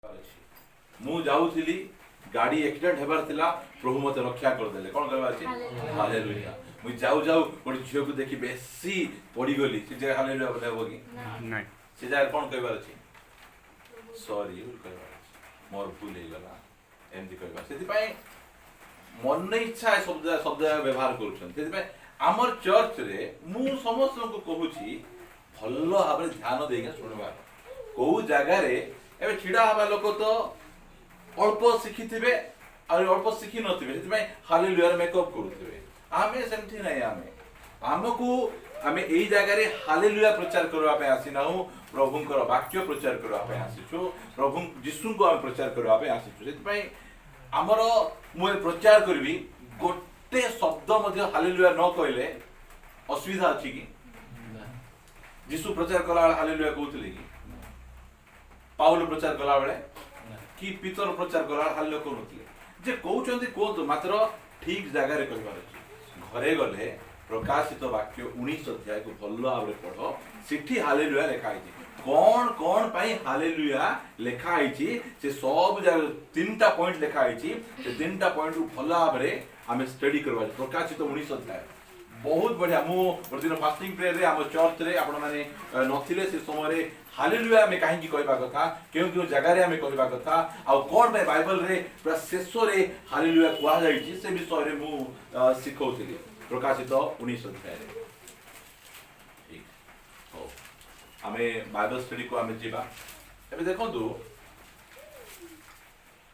मु जाऊली गाड़ी एक्सीडेंट हेबार थिला प्रभु मते रक्षा कर देले कोन करबा अछि हालेलुया मु जाऊ जाऊ गोटे झियो को देखि बेसी पड़ी गली से जे हालेलुया बोलबो कि नै से जा कोन कहबार अछि सॉरी कहबार अछि मोर भूल हे गला एमदी कहबा सेति पय मन नै इच्छा शब्द शब्द व्यवहार करूछन सेति पय हमर चर्च रे मु समस्त को कहूची भल्लो भाबरे ध्यान देके सुनबा को जगह रे एबे छिडा हबा लोक तो अल्प शिखी थे और अल्प शिखी नथिबे हालेलुया मेकअप करुथिबे आमे सेमथि नै आमको आमे एई जगह रे हालेलुया प्रचार करबा पे आसी नाहु प्रभुंकर वाक्य प्रचार करबा पे आसीछु प्रभु यीशु को आमे प्रचार करबा पे आसीछु सेति हमर मु प्रचार करबी गोटे शब्द मध्ये हालेलुया न कहले असुविधा अछि कि यीशु प्रचार कला हालेलुया कहउतले कि पाउल प्रचार कला बेले कि पीतर प्रचार कला हालेलुया कहउतले जे कहउचंदी कोत मात्र ठीक जगह रे कहबार अछि घरे गले प्रकाशित वाक्य 19 अध्याय को भल्लो आबरे पढो सिठी हालेलुया लिखा आइछि कोन कोन पई हालेलुया लिखा आइछि से सब जगह तीनटा पॉइंट लिखा आइछि से तीनटा पॉइंट को भल्लो आबरे हमें स्टडी करबा प्रकाशित 19 अध्याय बहुत बढ़िया मु दिन फास्टिंग प्रेयर रे हम चर्च रे आपण माने नथिले से समय रे हालेलुया में काहे की कहबा कथा क्यों जगह रे हमें कहबा कथा आ कोन में बाइबल रे पूरा शेष रे हालेलुया कुआ जाई छी से विषय रे मु सिखौथिली प्रकाशित 19 अध्याय रे ठीक हो हमें बाइबल स्टडी को हमें जीवा एबे देखंतु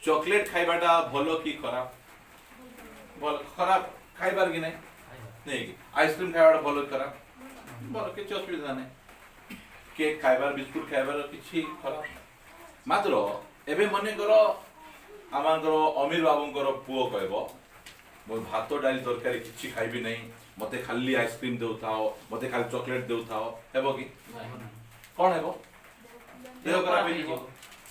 चॉकलेट खाइबाटा भलो की खराब भल खराब खाइबार कि नहीं आइसक्रीम खाइबाटा भलो खराब भलो किछ असुविधा नहीं केक खाइबार बिस्कुट खाइबार किछि खराब मात्र एबे मने करो आमांकर अमीर बाबूंकर पुओ कहबो मो भात डाली तरकारी किछि खाइबी नहीं मते खाली आइसक्रीम देउथाओ मते खाली चॉकलेट देउथाओ हेबो कि कोन हेबो देह खराब हे जीवो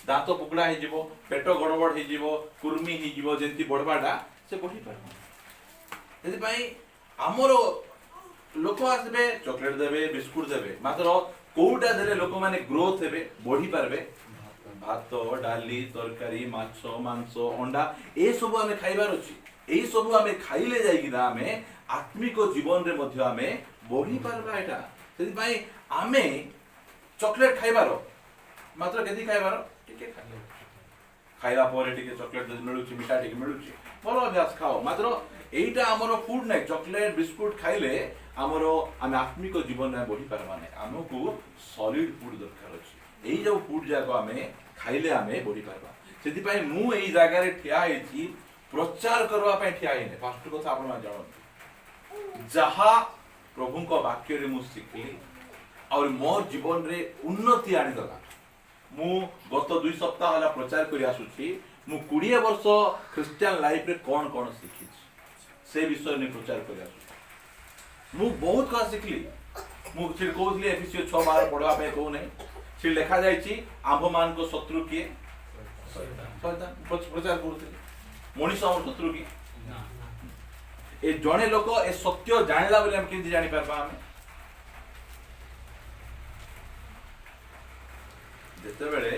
दांत पुकड़ा हे जीवो पेट गड़बड़ हे जीवो कुर्मी हे जीवो जेंति बडबाडा से बढ़ी पार एति पई हमरो लोक आसबे चॉकलेट देबे बिस्कुट देबे मात्र कोउटा देले लोक माने ग्रोथ हेबे बढ़ी पारबे भात डाली तरकारी माछ मांस अंडा ए सब हमें खाइबार अछि एई सब हमें खाइले जाई कि ना हमें आत्मिक जीवन रे मध्ये हमें बढ़ी पारबा एटा सेति पई हमें चॉकलेट खाइबारो मात्र केदी खाइबारो टिके खाइला परे टिके चॉकलेट मिलुची मिठा टिके मिलुची भलो अभ्यास खाओ मात्र एइटा हमरो फूड नै चॉकलेट बिस्कुट खाइले हमरो हमें आत्मिक जीवन रे बढ़ी पारबा नै हमकु सॉलिड फूड दरकार अछि एई जो फूड जाको हमें खाइले हमें बढ़ी पारबा सेति पई मु एई जागा रे ठिया हेछि प्रचार करबा पई ठिया हेने फास्ट कथा आपण मा जानो जहा प्रभु को वाक्य रे मु सिखली और मोर जीवन रे उन्नति आनी दला मु गत 2 सप्ताह हला प्रचार करि आसुछि मु 20 वर्ष क्रिश्चियन लाइफ रे कोन कोन सिखि से विषय ने प्रचार करि आसुछि मु बहुत का सिखली मु छिर कहउली एफिसियो 6 बार पढवा पे कहउ नै छिर लिखा जाय छी आंभ मान को शत्रु किए शैतान प्रचार करथि मनीष हमर शत्रु की ए जणे लोक ए सत्य जानला बोले हम किंति जानि परबा हम जेते बेले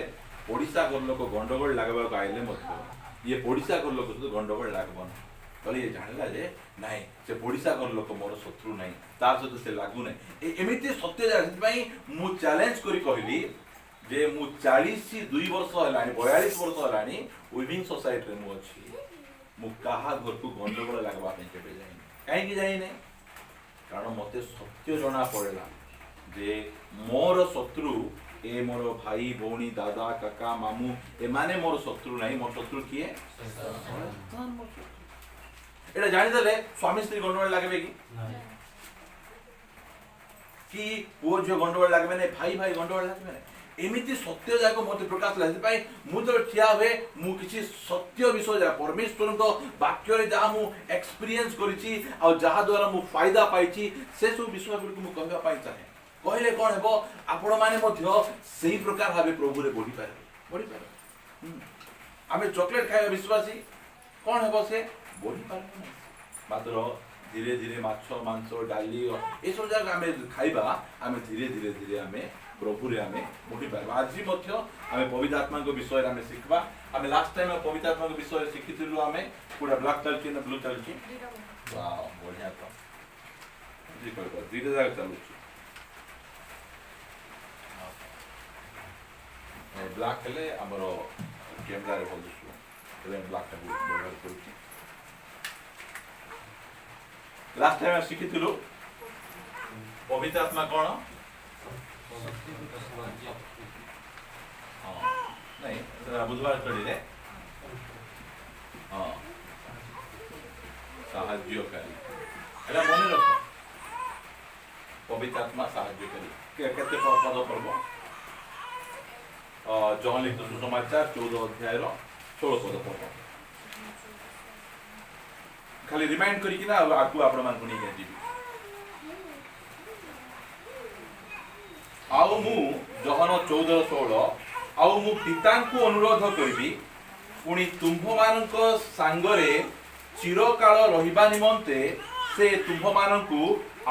ओडिसा को लोक गंडगोल लागबा को आइले मत ये ओडिसा को लोक तो गंडगोल लागबन कहले ये जानला जे नाही से ओडिसा को लोक मोर शत्रु नाही तार सहित से लागु नाही एमिति सत्य जानि पई मु चैलेंज करी कहली जे मु 42 वर्ष हलानी 42 वर्ष हलानी विविंग सोसाइटी रे मु अछि मु काहा घर को गंडगोल लागबा पे केबे जाई काहे की जाई नै कारण मते सत्य जणा पड़ेला जे मोर शत्रु ए मोर भाई भौणी दादा काका मामू ए माने मोर शत्रु नाही मोर शत्रु किए शैतान मोर शत्रु एटा जानि देले स्वामी स्त्री गंडगोल लागबे कि पुओ जो गंडगोल लागबे नै भाई भाई गंडगोल लागबे नै एमिति सत्य जाको मते प्रकाश लागे पई मु तो ठिया होए मु किछि सत्य विषय जा परमेश्वर को वाक्य रे जा मु एक्सपीरियंस करिछि आ जहा द्वारा मु फायदा पाइछि से सब विषय गुडी मु कहबा पाइ चाहे कहले कोन हेबो आपण माने मध्य सेही प्रकार भाबे प्रभु रे बढ़ी पारे आमे चॉकलेट खाय विश्वासी कोन हेबो से बढ़ी पारे मात्र धीरे धीरे माछ मांस डाली ए सब जाक आमे खाइबा आमे धीरे धीरे धीरे आमे प्रभु रे आमे मुठी पारबा। आज मध्य आमे पवित्र आत्मा को विषय आमे सिखबा। आमे लास्ट टाइम पवित्र आत्मा को विषय सिखिथिलु आमे पूरा ब्लैक चलची ना ब्लू चलची। वाओ बढ़िया तो जी कोइ धीरे धीरे चलुची। ब्लैक हेले हमरो कैमरा रे बोल दिसु एले ब्लैक का व्यवहार करूची। लास्ट टाइम सिखिथिलु पवित्र आत्मा कोन नहीं बुधवार कड़ी रे हाँ साहाय्यकारी एटा मन रख पवित्र आत्मा साहाय्यकारी केते पद पर्व जहन लिखित सुसमाचार 14 अध्याय 16 पद पर्व खाली रिमाइंड करी कि ना आकु आपण मान कोनी के जीवी आउ मु जहन 14:16 आउ मु पितांकु अनुरोध करिबी पुणी तुम्भ मानक सांगरे चिरकाल रहिबा निमंते से तुम्भ मानकु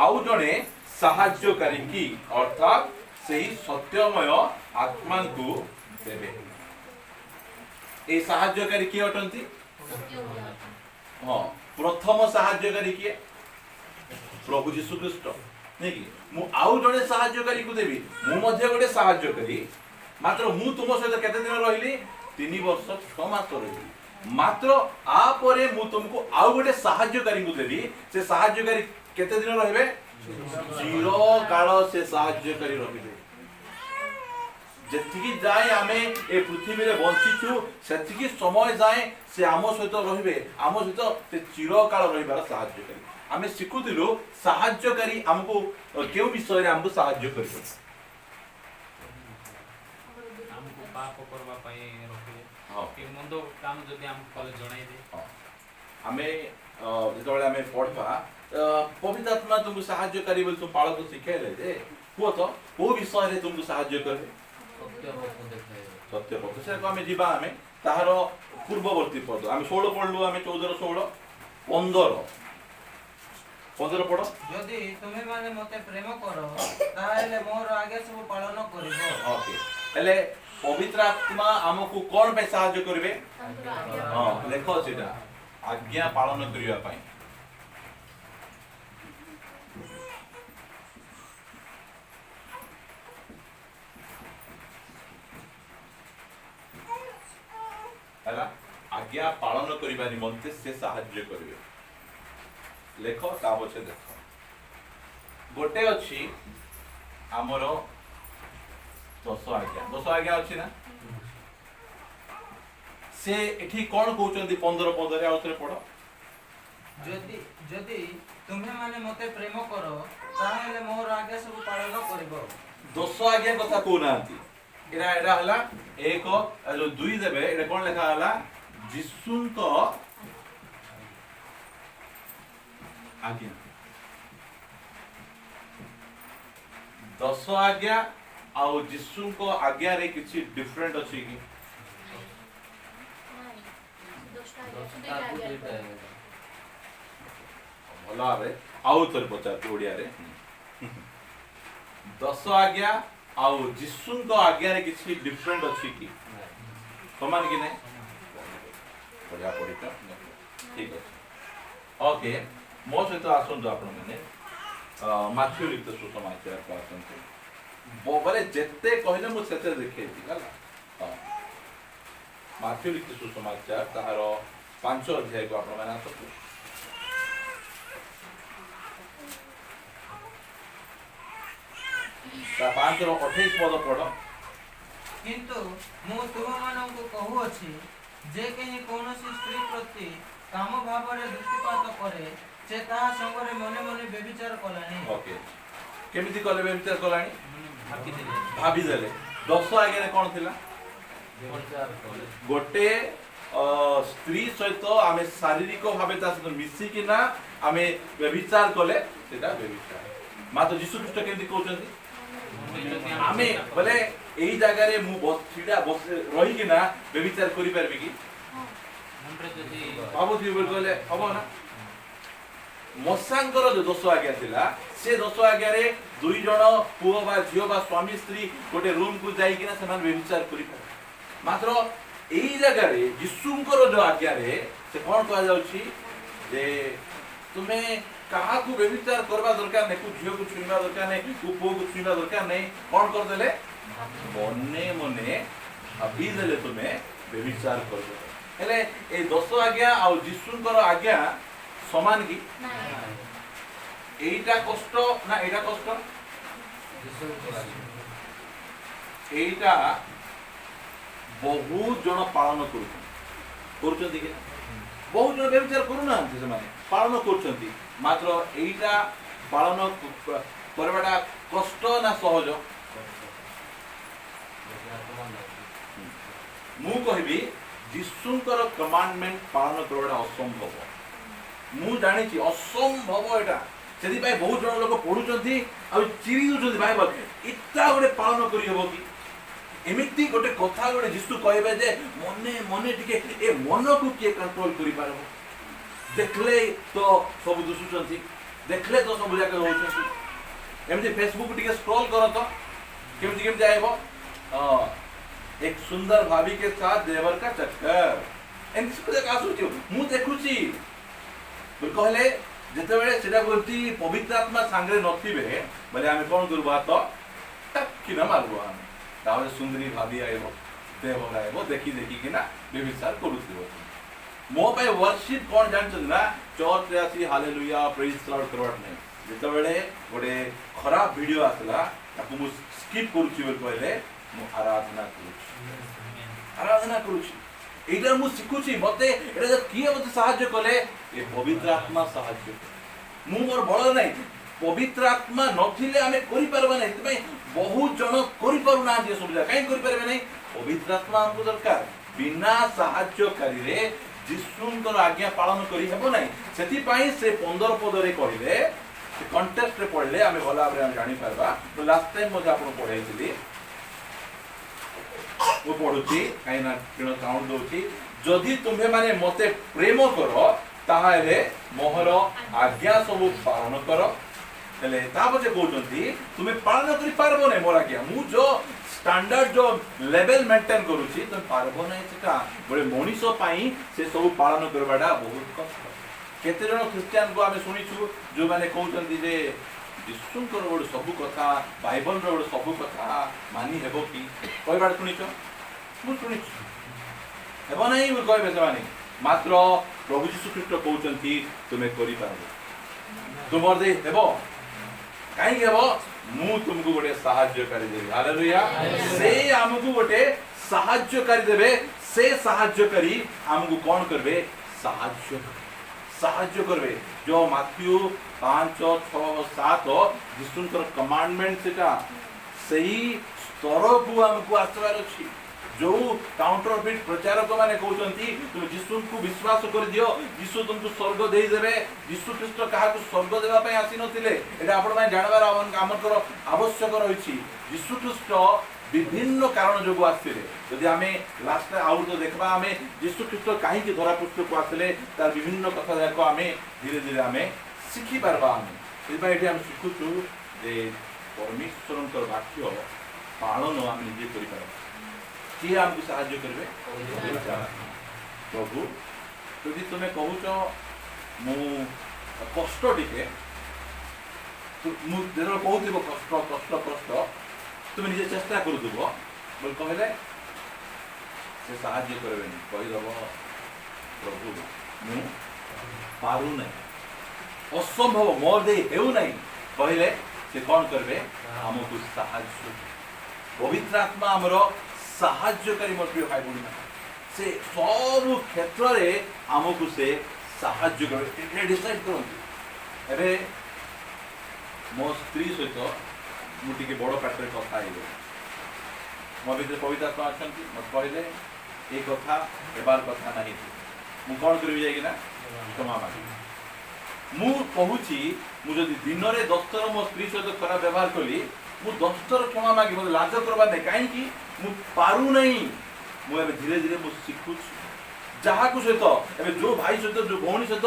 आउ जणे साहाय्यकारी की अर्थात सेही सत्यमय आत्मा को देबे। ए साहाय्यकारी की अटंती हां प्रथम साहाय्यकारी की प्रभु यीशु ख्रीष्ट नहीं कि मु आउ जणे साहाय्यकारी को देबी मु मध्ये गोटे साहाय्यकारी मात्र मु तुम सहित केते दिन रहिली 3 वर्ष 6 मास रहिली मात्र आ परे मु तुमको आउ गोटे साहाय्यकारी को देबी से साहाय्यकारी केते दिन रहबे चिर काल से साहाय्यकारी रहिबे जेतिकी जाय आमे ए पृथ्वी रे बंचिछु सेतिकी समय जाय से आमो सहित रहिबे आमो सहित से चिर काल रहिबार साहाय्यकारी आमे सिखुदिलु साहाय्यकारी हमको केउ विषय रे हमको साहाय्य करबो हमको पाप करबा पई रखिले हां कि मंदो काम जदी हम कॉलेज जणाई दे हां आमे जेतोले आमे पढबा पवित्र आत्मा तुमको साहाय्यकारी बोल तुम पाळको सिखाइले जे को तो को विषय रे तुमको साहाय्य करबे सत्य पद से आमे जीवा आमे ताहार पूर्ववर्ती पद आमे 16 पढलु आमे 14 16 15 पढ यदि तुमे माने मते प्रेम करो ताहेले मोर आगे सब पालन करिवो। ओके हेले पवित्र आत्मा हमको कोन पे साहाय्य करबे हां देखो सेटा आज्ञा पालन करिया पई हला आज्ञा पालन करिबा निमंते से साहाय्य करिवे लेखो ता बचे देखो गोटे अछि हमर 10 आज्ञा अछि ना से एठी कोन कहउचंदी 15 पद रे आउतरे पढो यदि यदि तुमे माने मते प्रेम करो ताहेले मोर आगे सब पालन करिवो 10 आज्ञा कथा कोनांती एरा एरा हला एक जो दुई देबे एरा कोन लेखा हला जिसुनको आज्ञा 10 आज्ञा आउ जिसुनको आज्ञा रे किछि डिफरेंट अछि कि भला रे आउ तर पचार ओडिया रे 10 आज्ञा आउ जिसुनको आज्ञा रे किछि डिफरेंट अछि कि समान कि नै बढ़िया पढिता ठीक अछि ओके मो सहित आसन जो आपण माने माथ्यू लिखित सुसमाचार को आसन बोबरे जेते कहले मु सेते देखैती गला हां माथ्यू लिखित सुसमाचार ताहार 5 अध्याय को आपण माने आसतो ता 5 रो 28 पद पढ किंतु मु तुम माननको कहू अछि जे केहि कोनोसी स्त्री प्रति काम भावरे दृष्टिपात करे से ता संगरे मने मने व्यभिचार कलानी। ओके केमिति कले व्यभिचार कलानी भाभी देले 10 आगे रे कोन थिला गोटे स्त्री सहित आमे शारीरिक भावे ता सहित मिसी कि ना आमे व्यभिचार कले सेटा व्यभिचार मातो यीशु ख्रीष्ट केमिति कहउचंदी आमे बोले एई जगह रे मु बस छिडा बस रही कि ना व्यभिचार करि परबे कि हमरे जदी बाबू जी बोल गले हबो ना मशांकर जो 10 आज्ञा थिला से 10 आज्ञा रे दुई जण पुओ बा झियो बा स्वामी स्त्री गोटे रूम को जाई किना समान व्यभिचार करि पारे मात्र एई जगह रे यीशुंकर जो आज्ञा रे से कोन कहा जाउछि जे तुमे कहा को व्यभिचार करबा दरकार नै को झियो को छुइबा दरकार नै को पुओ को छुइबा दरकार नै कोन कर देले मने मने अभी देले तुमे व्यभिचार करबो हेले ए 10 आज्ञा आ यीशुंकर आज्ञा समान की एटा कष्ट ना एटा कष्ट एटा बहुत जन पालन करुछंती कि बहुत जन व्यभिचार करू ना से माने पालन करुछंती मात्र एटा पालन करबाटा कष्ट ना सहज मु कहबी यीशुंकर कमांडमेंट पालन करबाटा असंभव मु जानी छी असंभव एटा सेदी भाई बहुत जन लोग पढुचंती आ चिरी दुचंती बाइबल इत्ता गोटे पालन करी हबो कि एमिति गोटे कथा गोटे यीशु कहबे जे मने मने टिके ए मन को के कंट्रोल करी पारबो देखले तो सब दुसुचंती देखले तो सब जाके होचंती एमिति फेसबुक टिके स्क्रॉल करो तो केमति केमति आइबो एक सुंदर भाभी के साथ देवर का चक्कर एमति सब जगह आसुची मु देखुची बोल कहले जेते बेले सेटा बोलती पवित्र आत्मा सांगरे नथिबे बोले आमे कोन करबा तो किना मारबो आमे तावे सुंदरी भाभी आइबो देवर आइबो देखी देखी किना व्यभिचार करूथिबो मो पे वर्शिप कोन जानछन ना चर्च रे आसी हालेलुया प्रेज द लॉर्ड करवाट नै जेते बेले गोटे खराब वीडियो आसला ताकू मु स्किप करूची बोल कहले मु आराधना करूची एटा मु सिखुची मते एटा ज किए मते सहाय्य कले ए पवित्र आत्मा सहाय्य मु मोर बळ नै पवित्र आत्मा नथिले आमे करि परबा नै तबे बहुत जन करि परु ना जे सब काई करि परबे नै पवित्र आत्मा हमको दरकार बिना सहाय्यकारी रे यीशुंकर आज्ञा पालन करि हेबो नै सेति पई से 15 पद रे कहिले कॉन्टेक्स्ट रे पढले आमे भला भाबरे हम जानि परबा तो लास्ट टाइम मते आपन पढाइथिली वो पढुची काइना किनो साउंड दोची जदि तुम्हे माने मते प्रेम करो ताहाले मोहर आज्ञा सब पालन करो हेले तापजे कहउचंती तुमे पालन करि पारबो नै मोर आज्ञा मु जो स्टैंडर्ड जो लेवल मेंटेन करूची तुम पारबो नै सेटा बडे मनीषो पई से सब पालन करबाडा बहुत कष्ट केते जन क्रिश्चियन को आमे सुनिछु जो माने कहउचंती जे यीशुंकर गोटे सब कथा बाइबल रो गोटे सब कथा मानी हेबो कि कोई बात सुनिछो मु सुनिछु हेबो नै मु कहबे सवानी मात्र प्रभु यीशु ख्रीष्ट कहउचंती तुमे करि पारबो तुमर दे हेबो काई हेबो मु तुमको गोटे सहाय्यकारी देबे हालेलुया से हमकु गोटे सहाय्यकारी देबे से सहाय्यकारी हमकु कोन करबे सहाय्य करबे जो माथ्यू 5 6 7 यीशुंकर कमांडमेंट सेटा सही स्तर को हमकु आसबार अछि जो काउंटरफिट प्रचारक माने कहउचंती तुम यीशु को विश्वास कर दियो यीशु तुमको स्वर्ग देई देबे यीशु ख्रीष्ट काहा को स्वर्ग देबा पय आसी नथिले एटा आपण माने जानबार हमकर आवश्यक रहिछि यीशु ख्रीष्ट विभिन्न कारण जो आसले यदि आमे लास्ट आउट तो देखबा आमे यीशु ख्रीष्ट काहे कि धरा पृष्ठ को आसले तार विभिन्न कथा जाको आमे धीरे धीरे आमे सिखि पारबा आमे एबा एटी हम सिखुछु जे परमेश्वरंकर वाक्य पालन आमे निजे करि पारबा कि हमको सहाय्य करबे प्रभु यदि तुमे कहूचो मु कष्ट टिके मु देरो कहूथिबो कष्ट तुम निजे चेष्टा करूथबो बोल कहले से सहाय्य करबेनी कहि दबो प्रभु मु पारु नै असंभव मोर दे हेउ नै कहले से कोन करबे हमको सहाय्य पवित्र आत्मा हमरो सहाय्यकारी मोर प्रिय भाई बहिनी से सब क्षेत्र रे हमको से सहाय्य करबे डिसाइड करंती एबे मो स्त्री सहित मुटी के बड़ पाटरे कथा आइले मो भीतर पवित्र आत्मा अछंती मत कहले ए कथा एबार कथा नाही मु कोन करबी जाय कि ना क्षमा मांगी मु कहूची मु जदी दिन रे 10 थर मो स्त्री सहित खराब व्यवहार कली मु 10 थर क्षमा मांगी मते लाज करबा नै काहे कि मु पारु नै मु एबे धीरे धीरे मु सिखुची जहाँ को सहित एबे जो भाई सहित जो भौणी सहित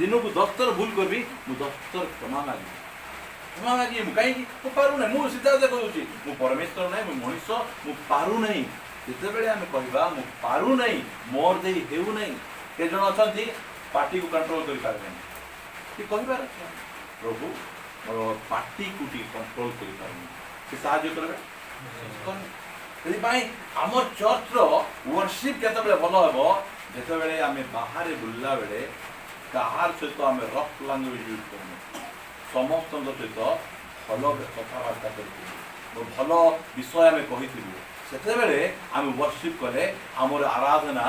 दिन को 10 थर भूल करबी मु 10 थर क्षमा मागी मु कहीं मु पारु नहीं मु सीधा सीधा कहूची मु परमेश्वर नहीं मु मनुष्य मु पारु नहीं जेते बेले आमे कहबा मु पारु नहीं मोर देई हेउ नहीं के जण अछंती पार्टी को कंट्रोल करि पारबे कि कहबार प्रभु मोर पार्टी को टी कंट्रोल करि पारबे से साहाय्य करबे ସେଥିପାଇଁ ଆମ ଚର୍ଚ୍ଚର ୱର୍ସିପ୍ କେତେବେଳେ ଭଲ ହେବ ଯେତେବେଳେ ଆମେ ବାହାରେ ବୁଲିଲା ବେଳେ କାହାର ସହିତ ଆମେ ରଫ୍ ଲାଙ୍ଗୁଏଜ୍ ୟୁଜ୍ କରୁନୁ ସମସ୍ତଙ୍କ ସହିତ ଭଲ କଥାବାର୍ତ୍ତା କରିଥିବୁ ଭଲ ବିଷୟ ଆମେ କହିଥିବୁ ସେତେବେଳେ ଆମେ ୱର୍ସିପ୍ କଲେ ଆମର ଆରାଧନା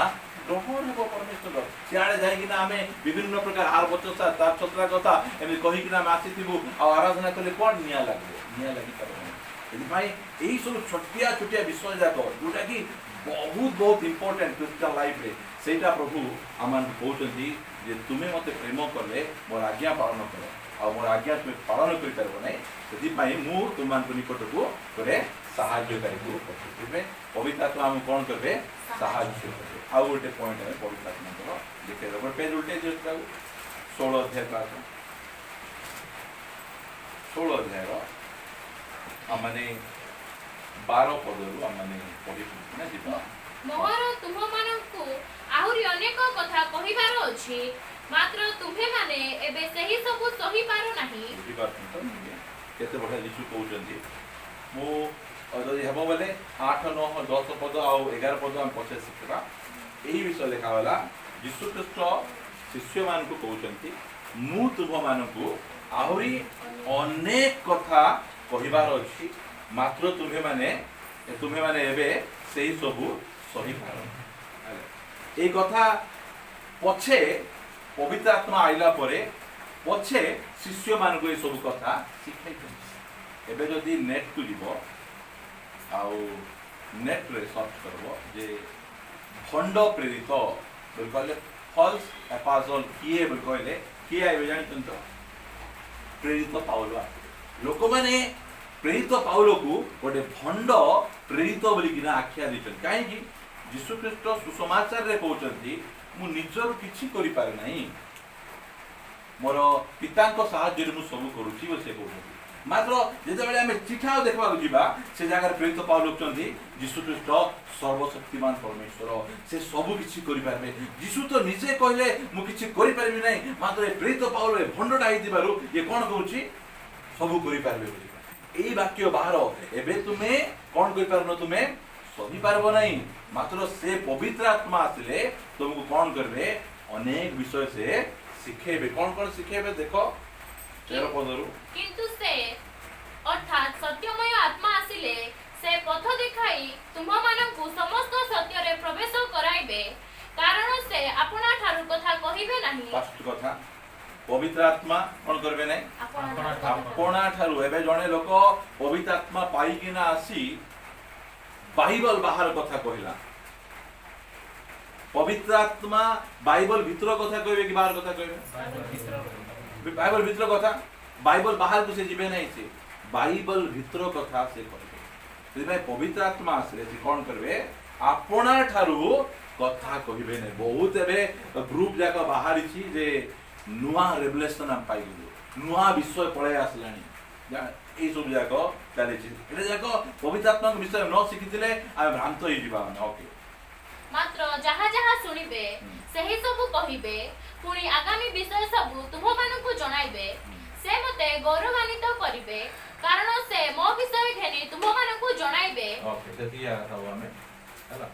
ଗ୍ରହଣ ହେବ ପରମେଶ୍ୱର ସିଆଡ଼େ ଯାଇକିନା ଆମେ ବିଭିନ୍ନ ପ୍ରକାର ଆର ବଚସା ତାର ଛତ୍ରା କଥା ଏମିତି କହିକିନା ଆମେ ଆସିଥିବୁ ଆଉ ଆରାଧନା କଲେ କ'ଣ ନିଆଁ ଲାଗିବ ନିଆଁ ଲାଗିପାରିବ ସେଥିପାଇଁ ଏଇ ସବୁ ଛୋଟିଆ ଛୋଟିଆ ବିଷୟ ଯାକ ଯୋଉଟା କି ବହୁତ ଇମ୍ପୋର୍ଟାଣ୍ଟ ଖ୍ରୀଷ୍ଟିଆନ ଲାଇଫରେ ସେଇଟା ପ୍ରଭୁ ଆମମାନଙ୍କୁ କହୁଛନ୍ତି ଯେ ତୁମେ ମୋତେ ପ୍ରେମ କଲେ ମୋର ଆଜ୍ଞା ପାଳନ କର ଆଉ ମୋର ଆଜ୍ଞା ତୁମେ ପାଳନ କରିପାରିବ ନାହିଁ ସେଥିପାଇଁ ମୁଁ ତୁମମାନଙ୍କ ନିକଟକୁ ଗୋଟେ ସାହାଯ୍ୟକାରୀକୁ ପଠାଇଥିବେ ପବିତ୍ର ଆତ୍ମା ଆମକୁ କ'ଣ କରିବେ ସାହାଯ୍ୟ କରିବେ ଆଉ ଗୋଟେ ପଏଣ୍ଟ ଆମେ ପବିତ୍ର ଆତ୍ମାଙ୍କର ଦେଖେଇଦେବ ଗୋଟେ ପେଜ ଉଲ୍ଟେଇ ଦିଅନ୍ତୁ ତାକୁ 16 ଅଧ୍ୟାୟ କ୍ଲାସ 16 ଅଧ୍ୟାୟର ଆମମାନେ 12 ପଦରୁ ଆମମାନେ ପଢିବୁ ନା ଯିବା ମୋର ତୁମମାନଙ୍କୁ ଆହୁରି ଅନେକ କଥା କହିବାର ଅଛି ମାତ୍ର ତୁମ୍ଭେମାନେ ଏବେ ସେହି ସବୁ ସହି ପାରୁନାହିଁ ବୁଝିପାରୁଛନ୍ତି ତ କେତେ ବଢ଼ିଆ ଯୀଶୁ କହୁଛନ୍ତି ମୁଁ ଯଦି ହେବ ବୋଲେ 8, 9, 10 ପଦ ଆଉ 11 ପଦ ଆମେ ପଛରେ ଶିଖିବା ଏହି ବିଷୟ ଲେଖାଗଲା ଯୀଶୁ ଖ୍ରୀଷ୍ଟ ଶିଷ୍ୟମାନଙ୍କୁ କହୁଛନ୍ତି ମୁଁ ତୁମମାନଙ୍କୁ ଆହୁରି ଅନେକ କଥା କହିବାର ଅଛି ମାତ୍ର ତୁମ୍ଭେମାନେ ଏବେ ସେହି ସବୁ ସହିପାର এই কথা পছে পবিত্র আত্মা আইলা পরে পছে শিষ্য মানুষ এই সব কথা শিখাই এবে যদি নেট কু যাব আউ নেট রে সার্চ করব যে ভণ্ড প্রেরিত বলি কইলে ফলস অ্যাপোস্টল কিয়ে বলি কইলে কিয়ে আইবে জানিছেন তো প্রেরিত পাউল লোক মানে প্রেরিত পাউলକୁ ଗୋଟେ ଭଣ୍ଡ ପ୍ରେରିତ ବୋଲିକିନା ଆଖ୍ୟା ଦେଇଛନ୍ତି କାହିଁକି ଯୀଶୁ ଖ୍ରୀଷ୍ଟ ସୁସମାଚାରରେ କହୁଛନ୍ତି ମୁଁ ନିଜରୁ କିଛି କରିପାରେ ନାହିଁ ମୋର ପିତାଙ୍କ ସାହାଯ୍ୟରେ ମୁଁ ସବୁ କରୁଛି ବୋଲି ସେ କହୁଛନ୍ତି ମାତ୍ର ଯେତେବେଳେ ଆମେ ଚିଠା ଦେଖିବାକୁ ଯିବା ସେ ଜାଗାରେ ପ୍ରେରିତ ପାଉଲ କହୁଛନ୍ତି ଯୀଶୁ ଖ୍ରୀଷ୍ଟ ସର୍ବଶକ୍ତିମାନ ପରମେଶ୍ୱର ସେ ସବୁ କିଛି କରିପାରିବେ ଯୀଶୁ ତ ନିଜେ କହିଲେ ମୁଁ କିଛି କରିପାରିବି ନାହିଁ ମାତ୍ର ଏ ପ୍ରେରିତ ପାଉଲ ଏ ଭଣ୍ଡଟା ହେଇଥିବାରୁ ଇଏ କ'ଣ କହୁଛି ସବୁ କରିପାରିବେ ବୋଲି এই বাক্য বাহার এবে তুমি কোন কই পারনো তুমি সহি পারবো নাই মাত্র সে পবিত্র আত্মা আসলে তোমাকে কোন করবে অনেক বিষয় সে শিখাইবে কোন শিখাইবে দেখো 13 পদরু কিন্তু সে অর্থাৎ সত্যময় আত্মা আসিলে সে পথ দেখাই তুমମାନଙ୍କୁ সমস্ত সত্যরে প্রবেশ করাইবে কারণ সে আপনা ঠারু কথা কহিবে নাহি ফার্স্ট কথা পবিত্র আত্মা কোন করবে নাই আপনা ঠারু এবে জনে লোক পবিত্র আত্মা পাইকিনা আসি বাইবেল বাহার কথা কহিলা পবিত্র আত্মা বাইবেল ভিতর কথা কইবে কি বাহার কথা কইবে বাইবেল ভিতর কথা বাইবেল বাহার কো সে জিবে নাই সে বাইবেল ভিতর কথা সে কইবে সেটাই পবিত্র আত্মা আসলে সে কোন করবে আপনা ঠারু কথা কহিবে নাই বহুত এবে গ্রুপ জায়গা বাহারিছি যে नुआ रेवलेशन हम पाई नुआ विषय पड़े आसलानी এই সব যাক চালিছি এটা যাক পবিত্র আত্মার বিষয় ন শিখিলে আমি ভ্রান্ত হয়ে যাবা মানে ওকে মাত্র যাহা যাহা শুনিবে সেই সবু কহিবে পুনি আগামী বিষয় সবু তুমମାନଙ୍କୁ জনাইবে সে মতে গৌরবান্বিত করিবে কারণ সে মো বিষয় ঘেনি তুমମାନଙ୍କୁ জনাইবে ওকে সেটিয়া থাও আমি হলা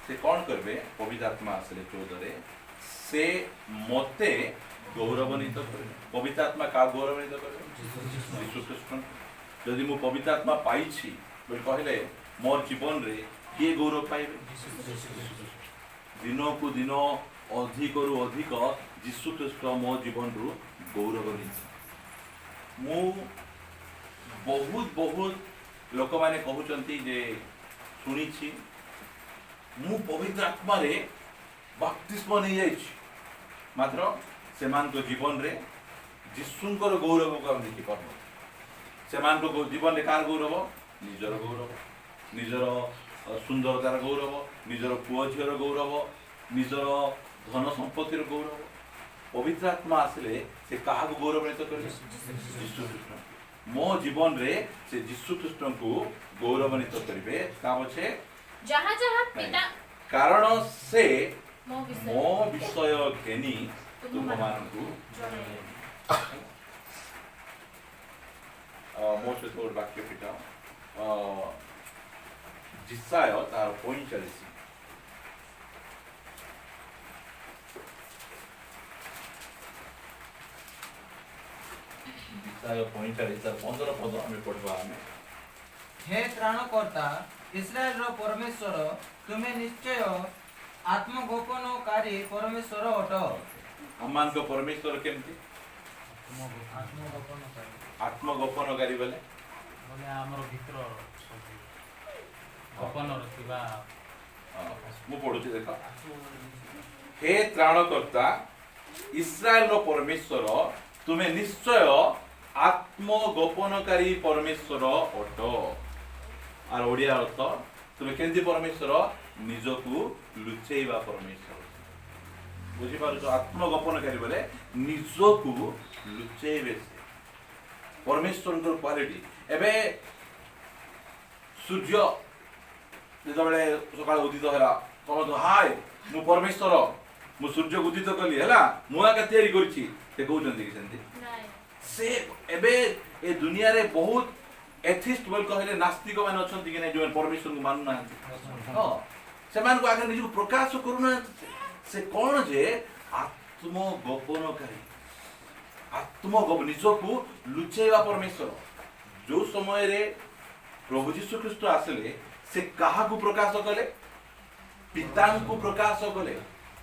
से कौन करबे पवित्र आत्मा आसले 14 रे से मते गौरवान्वित करबे पवित्र आत्मा का गौरवान्वित करबे यीशु ख्रीष्ट यदि मु पवित्र आत्मा पाइछि बोल कहले मोर जीवन रे के गौरव पाइबे दिनो को दिनो अधिक रु अधिक यीशु ख्रीष्ट मो जीवन रु गौरवान्वित मु बहुत लोक माने कहउचंती जे सुनिछि मु पवित्र आत्मा रे बपतिस्म नहीं जाइछि मात्र सेमान को जीवन रे जिसुंकर गौरव को हम देखि परबो सेमान को जीवन रे कार गौरव निजर गौरव निजर सुंदरतार गौरव, निजर पुओ झीर गौरव, निजर धन संपत्तिर गौरव। पवित्र आत्मा आसिले से क्या गौरवान्वित करें? यीशु ख्रीष्ट। मो जीवन रे से यीशु ख्रीष्ट को गौरवान्वित करेंगे। का बचे जहाँ जहाँ पिता कारण से मो मो विषय घेनी तुम मानकु मो सहित गोटे वाक्य पिटा जिसाय तार 45 जिसाय 45 तार 15 पद आमे पढ़वा आमे। हे त्राणकर्ता इस्राएल रो परमेश्वर तुम्हें निश्चय आत्मगोपनकारी परमेश्वर अट। आमान को परमेश्वर केमती आत्मगोपनकारी आत्मगोपनकारी बोले बोले आमर भितर गोपन रखिबा मु पढुची देख। हे त्राणकर्ता इस्राएल रो परमेश्वर तुम्हें निश्चय आत्मगोपनकारी परमेश्वर अट। आर ओडिया अर्थ तुम्हें केंती परमेश्वर निजकु लुचेइबा परमेश्वर। बुझी पारुछ? आत्मगोपनकारी बोले निजकु लुचेइबे से परमेश्वर क्वालिटी। एबे सूर्य जेतबेले सकाळ उदित होला कहतो हाय मु परमेश्वर मु सूर्य उदित कली हैला मु आके तयारी करछि से कहउछन्ती कि सेंती से। एबे ए दुनिया रे बहुत एथिस्ट बोल कहले नास्तिक मान अछन्ती कि नै जो परमेश्वर को मानु ना हां से मान को आगे निजु प्रकाश करू ना से कोन जे आत्मगोपनकारी आत्मगोपन निजकु लुचेइबा परमेश्वर। जो समय रे प्रभु यीशु ख्रीष्ट आसले से काहा को प्रकाश कले? पिता को प्रकाश कले।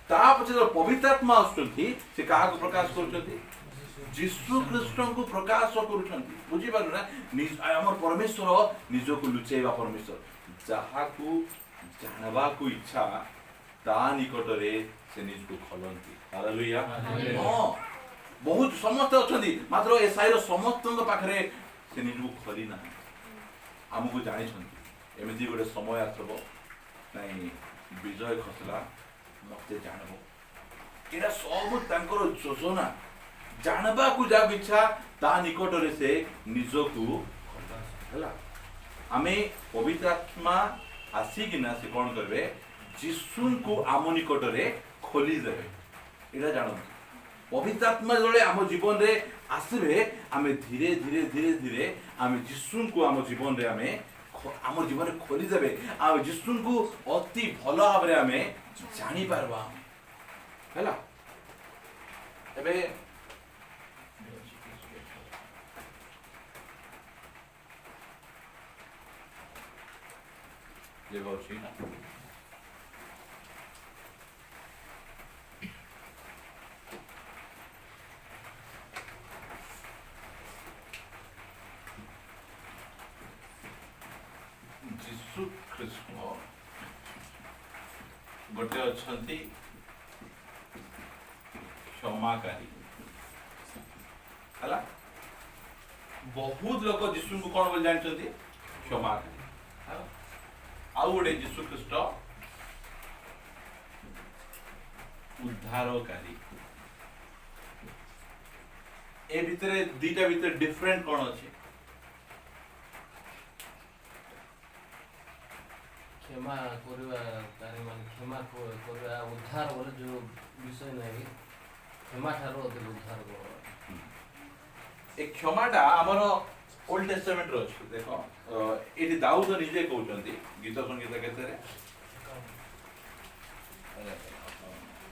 ता पछे जो पवित्र आत्मा आछंती से काहा को प्रकाश करूछंती? यीशु ख्रीष्ट को प्रकाश करूछंती। बुझी पारु ना? हमर परमेश्वर निजकु लुचेइबा परमेश्वर। जहा को जानबा को इच्छा ता निकट रे से निजकु खलंती। हालेलुया। हां बहुत समस्त अछंती मात्र एसाई रो समस्त पाखरे से निजकु खली ना हमकु जानि छंती। एमिति गोटे समय आसबो नाही विजय खसला मते जानबो एरा सब तांकर योजना जानबा को जा इच्छा ता निकट रे से निजकु हला। आमे पवित्र आत्मा आसी कि ना से कोन करबे? यीशु को आम निकट रे खोली देबे। एरा जानो पवित्र आत्मा जले आम जीवन रे आसबे आमे धीरे धीरे धीरे धीरे आमे यीशु को आम जीवन रे आमे आम जीवन रे खोली देबे। आ यीशु को अति भलो भाबरे आमे जानि पारबा हैला। एबे ये होची यीशु ख्रीष्ट गोटे अछंती क्षमाकारी हला। बहुत लोक यीशु को कोन बोल जानछंती? क्षमाकारी हला। आउ गोटे यीशु ख्रीष्ट उद्धारकारी। ए भितरे दीटा भितर डिफरेंट कोन अछि? क्षमा करवा तारे मान क्षमा करवा उद्धार बोले जो विषय नहीं क्षमा ठारो अधिक उद्धार कर। ए क्षमाटा हमर ओल्ड टेस्टामेंट रो अछि। देखो एटी दाऊद निजे कहउचंती गीत संगीत केते रे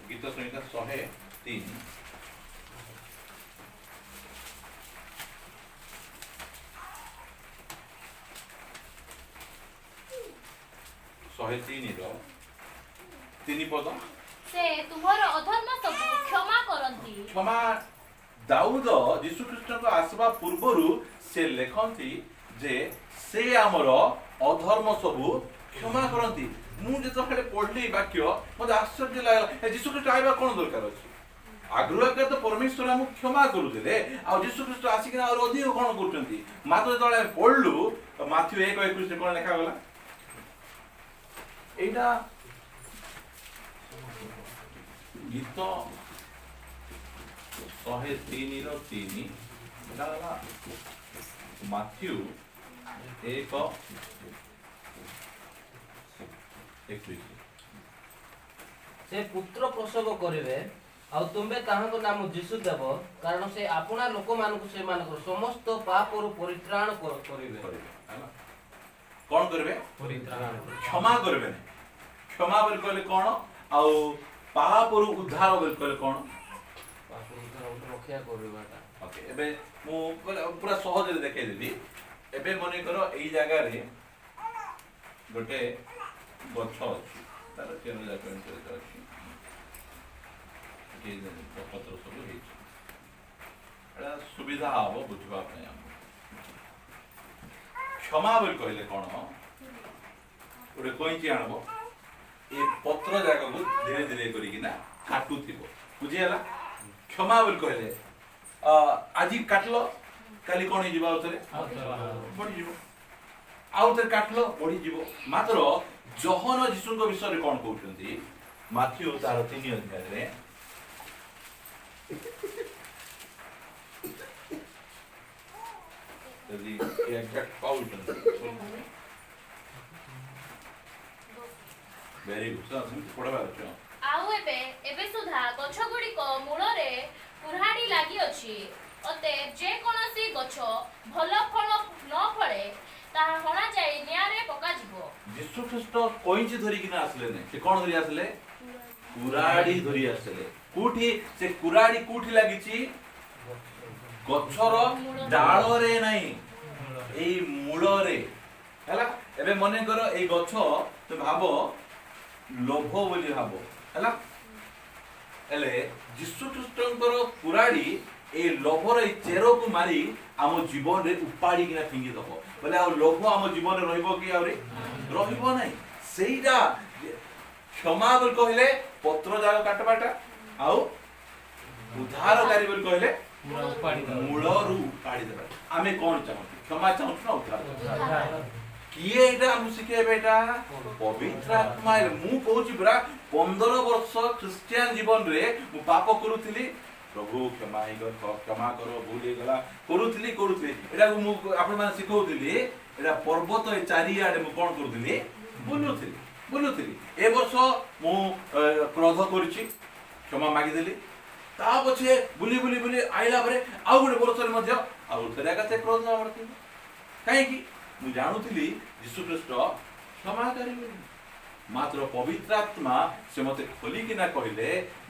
गीत संगीत 103 103 रो 3 पद से तुमर अधर्म सब क्षमा करंती। क्षमा दाऊद यीशु ख्रीष्ट को आसवा पूर्वरु से लेखंती जे से आमर अधर्म सबु क्षमा करंती। मु जेतो खले पढली वाक्य मते आश्चर्य लागला। यीशु ख्रीष्ट आइबा कोन दरकार अछि? आग्रह के तो परमेश्वर हम क्षमा करू देले आ यीशु ख्रीष्ट आसी कि और अधिक कोन करचंती? मात्र जळे पढलु माथ्यू 1:21 कोन लेखा गला? এইটা গীত 103 এটা ହେଲା ମାଥ୍ୟୁ 1:21 ସେ ପୁତ୍ର ପ୍ରସବ କରିବେ ଆଉ ତୁମେ ତାହାଙ୍କ ନାମ ଯୀଶୁ ଦେବ କାରଣ ସେ ଆପଣା ଲୋକମାନଙ୍କୁ ସେମାନଙ୍କର ସମସ୍ତ ପାପରୁ ପରିତ୍ରାଣ କରିବେ। ହେଲା କଣ କରିବେ? ପରିତ୍ରାଣ କ୍ଷମା କରିବେ ନାହିଁ। କ୍ଷମା ବୋଲି କହିଲେ କଣ ଆଉ ପାପରୁ ଉଦ୍ଧାର ବୋଲି କହିଲେ କଣ? ପାପରୁ ଉଦ୍ଧାର ଗୋଟେ ରକ୍ଷା କରିବାଟା। ଓକେ ଏବେ ମୁଁ ପୁରା ସହଜରେ ଦେଖେଇଦେବି। ଏବେ ମନେ କର ଏଇ ଜାଗାରେ ଗୋଟେ ଗଛ ଅଛି ତାର କେନ ଯାକ ଅଛି ପତ୍ର ସବୁ ହେଇଛି ଏଟା ସୁବିଧା ହବ ବୁଝିବା ପାଇଁ ଆମକୁ। କ୍ଷମା ବୋଲି କହିଲେ କଣ? ଗୋଟେ କଇଁଚି ଆଣବ ଏ ପତ୍ର ଯାକକୁ ଧୀରେ ଧୀରେ କରିକିନା କାଟୁଥିବ ବୁଝିହେଲା। କ୍ଷମା ବୋଲି କହିଲେ ଆଜି କାଟଲ କାଲି କଣ ହେଇଯିବ ଆଉଥରେ ବଢିଯିବ ଆଉଥରେ କାଟଲ ବଢିଯିବ। ମାତ୍ର ଜହନ ଯୀଶୁଙ୍କ ବିଷୟରେ କଣ କହୁଛନ୍ତି? ମାଥ୍ୟୁ ତାର 3 ଅଧ୍ୟାୟରେ ଯଦି ଏକ୍ସାକ୍ଟ ପାଉଛନ୍ତି ଭେରି ଗୁଡ୍ ପଢବାର ଅଛି। ଆଉ ଏବେ ସୁଦ୍ଧା ଗଛ ଗୁଡ଼ିକ ମୂଳରେ କୁରାଢ଼ୀ ଲାଗିଅଛି ଅତଏବ ଯେ କୌଣସି ଗଛ ଭଲ ଫଳ ନ ଫଳେ ତାହା ହଣାଯାଇ ନିଆଁରେ ପକାଯିବ। ଯୀଶୁ ଖ୍ରୀଷ୍ଟ କଇଁଚି ଧରିକିନା ଆସିଲେ ନାହିଁ। ସେ କଣ ଧରି ଆସିଲେ? କୁରାଢ଼ୀ ଧରି ଆସିଲେ। କୋଉଠି ସେ କୁରାଢ଼ୀ କୋଉଠି ଲାଗିଛି? ଗଛର ଡାଳରେ ନାହିଁ ଏଇ ମୂଳରେ ହେଲା। ଏବେ ମନେ କର ଏଇ ଗଛ ତ ଭାବ ଲୋଭ ବୋଲି ଭାବ ହେଲା। ହେଲେ ଯୀଶୁ ଖ୍ରୀଷ୍ଟଙ୍କର କୁରାଢ଼ୀ এই লোভর এই চেরকু মারি ଆମ ଜୀବନରେ ଉପାଡ଼ିକିନା ଫିଙ୍ଗି ଦବ ବୋଲେ ଆଉ ଲୋଭ ଆମ ଜୀବନରେ ରହିବ କି ଆହୁରି ରହିବ ନାହିଁ। ସେଇଟା କ୍ଷମା ବୋଲି କହିଲେ ପତ୍ର ଯାକ କାଟବାଟା ଆଉ ଉଦ୍ଧାରକାରୀ ବୋଲି କହିଲେ ମୂଳରୁ ଉପାଡ଼ି ଦେବା। ଆମେ କଣ ଚାହୁଁଛୁ? କ୍ଷମା ଚାହୁଁଛୁ ନା ଉଦ୍ଧାର? କିଏ ଏଇଟା ଆମକୁ ଶିଖେଇବେ? ଏଇଟା ପବିତ୍ର ଆତ୍ମା। ମୁଁ କହୁଛି ପୁରା 15 ବର୍ଷ ଖ୍ରୀଷ୍ଟିଆନ ଜୀବନରେ ମୁଁ ପାପ କରୁଥିଲି ପ୍ରଭୁ କ୍ଷମା କର ଭୁଲ ହେଇଗଲା କରୁଥିଲି ଏଟାକୁ ମୁଁ ଆପଣମାନେ ଶିଖଉଥିଲି। ଏଟା ପର୍ବତ ଏ ଚାରିଆଡେ ମୁଁ କଣ କରୁଥିଲି? ବୁଲୁଥିଲି। ଏ ବର୍ଷ ମୁଁ କ୍ରୋଧ କରିଛି କ୍ଷମା ମାଗିଦେଲି। ତା ପଛେ ବୁଲି ଆଇଲା ପରେ ଆଉ ଗୋଟେ ବର୍ଷରେ ମଧ୍ୟ ଆଉ ଥରେ ଏକା ସେ କ୍ରୋଧ କାହିଁକି? ମୁଁ ଜାଣୁଥିଲି ଯୀଶୁ ଖ୍ରୀଷ୍ଟ କ୍ଷମାକାରୀ ବୋଲି। ମାତ୍ର ପବିତ୍ର ଆତ୍ମା ସେ ମତେ ଖୋଲିକିନା କହିଲେ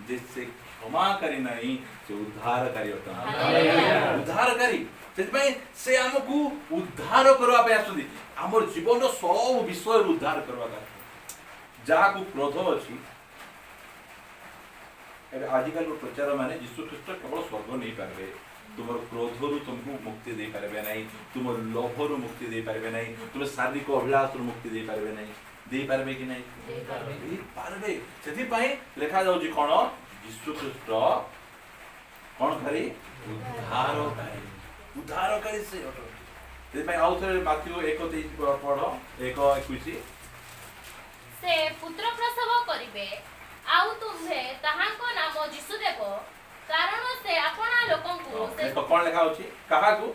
ଯେ ସେ କ୍ଷମାକାରୀ ନାହିଁ, ସେ ଉଦ୍ଧାରକାରୀ ଅଟନ୍ତି। ଉଦ୍ଧାରକାରୀ ସେଥିପାଇଁ ସେ ଆମକୁ ଉଦ୍ଧାର କରିବା ପାଇଁ ଆସୁଛନ୍ତି। ଆମର ଜୀବନର ସବୁ ବିଷୟରୁ ଉଦ୍ଧାର କରିବା ପାଇଁ। ଯାହାକୁ କ୍ରୋଧ ଅଛି ଏବେ ଆଜିକାଲି ପ୍ରଚାର ମାନେ ଯୀଶୁ ଖ୍ରୀଷ୍ଟ କେବଳ ସ୍ୱର୍ଗ ନେଇପାରିବେ, ତୁମର କ୍ରୋଧରୁ ତୁମକୁ ମୁକ୍ତି ଦେଇପାରିବେ ନାହିଁ, ତୁମ ଲୋଭରୁ ମୁକ୍ତି ଦେଇପାରିବେ ନାହିଁ, ତୁମେ ଶାରୀରିକ ଅଭିଳାଷରୁ ମୁକ୍ତି ଦେଇପାରିବେ ନାହିଁ। ଦେଇପାରିବେ କି ନାହିଁ? ଦେଇପାରିବେ। ସେଥିପାଇଁ ଲେଖାଯାଉଛି କଣ? ଯୀଶୁ ଖ୍ରୀଷ୍ଟ କଣ କରି? ଉଦ୍ଧାରକାରୀ ସେ ଅଟନ୍ତି। ସେଥିପାଇଁ ଆଉ ଥରେ ମାଥ୍ୟୁ 1:23 ପଢ 1:21 ସେ ପୁତ୍ର ପ୍ରସବ କରିବେ ଆଉ ତୁମ୍ଭେ ତାହାଙ୍କ ନାମ ଯୀଶୁ ଦେବ କାରଣ ସେ ଆପଣା ଲୋକଙ୍କୁ କଣ ଲେଖା ଅଛି? କାହାକୁ?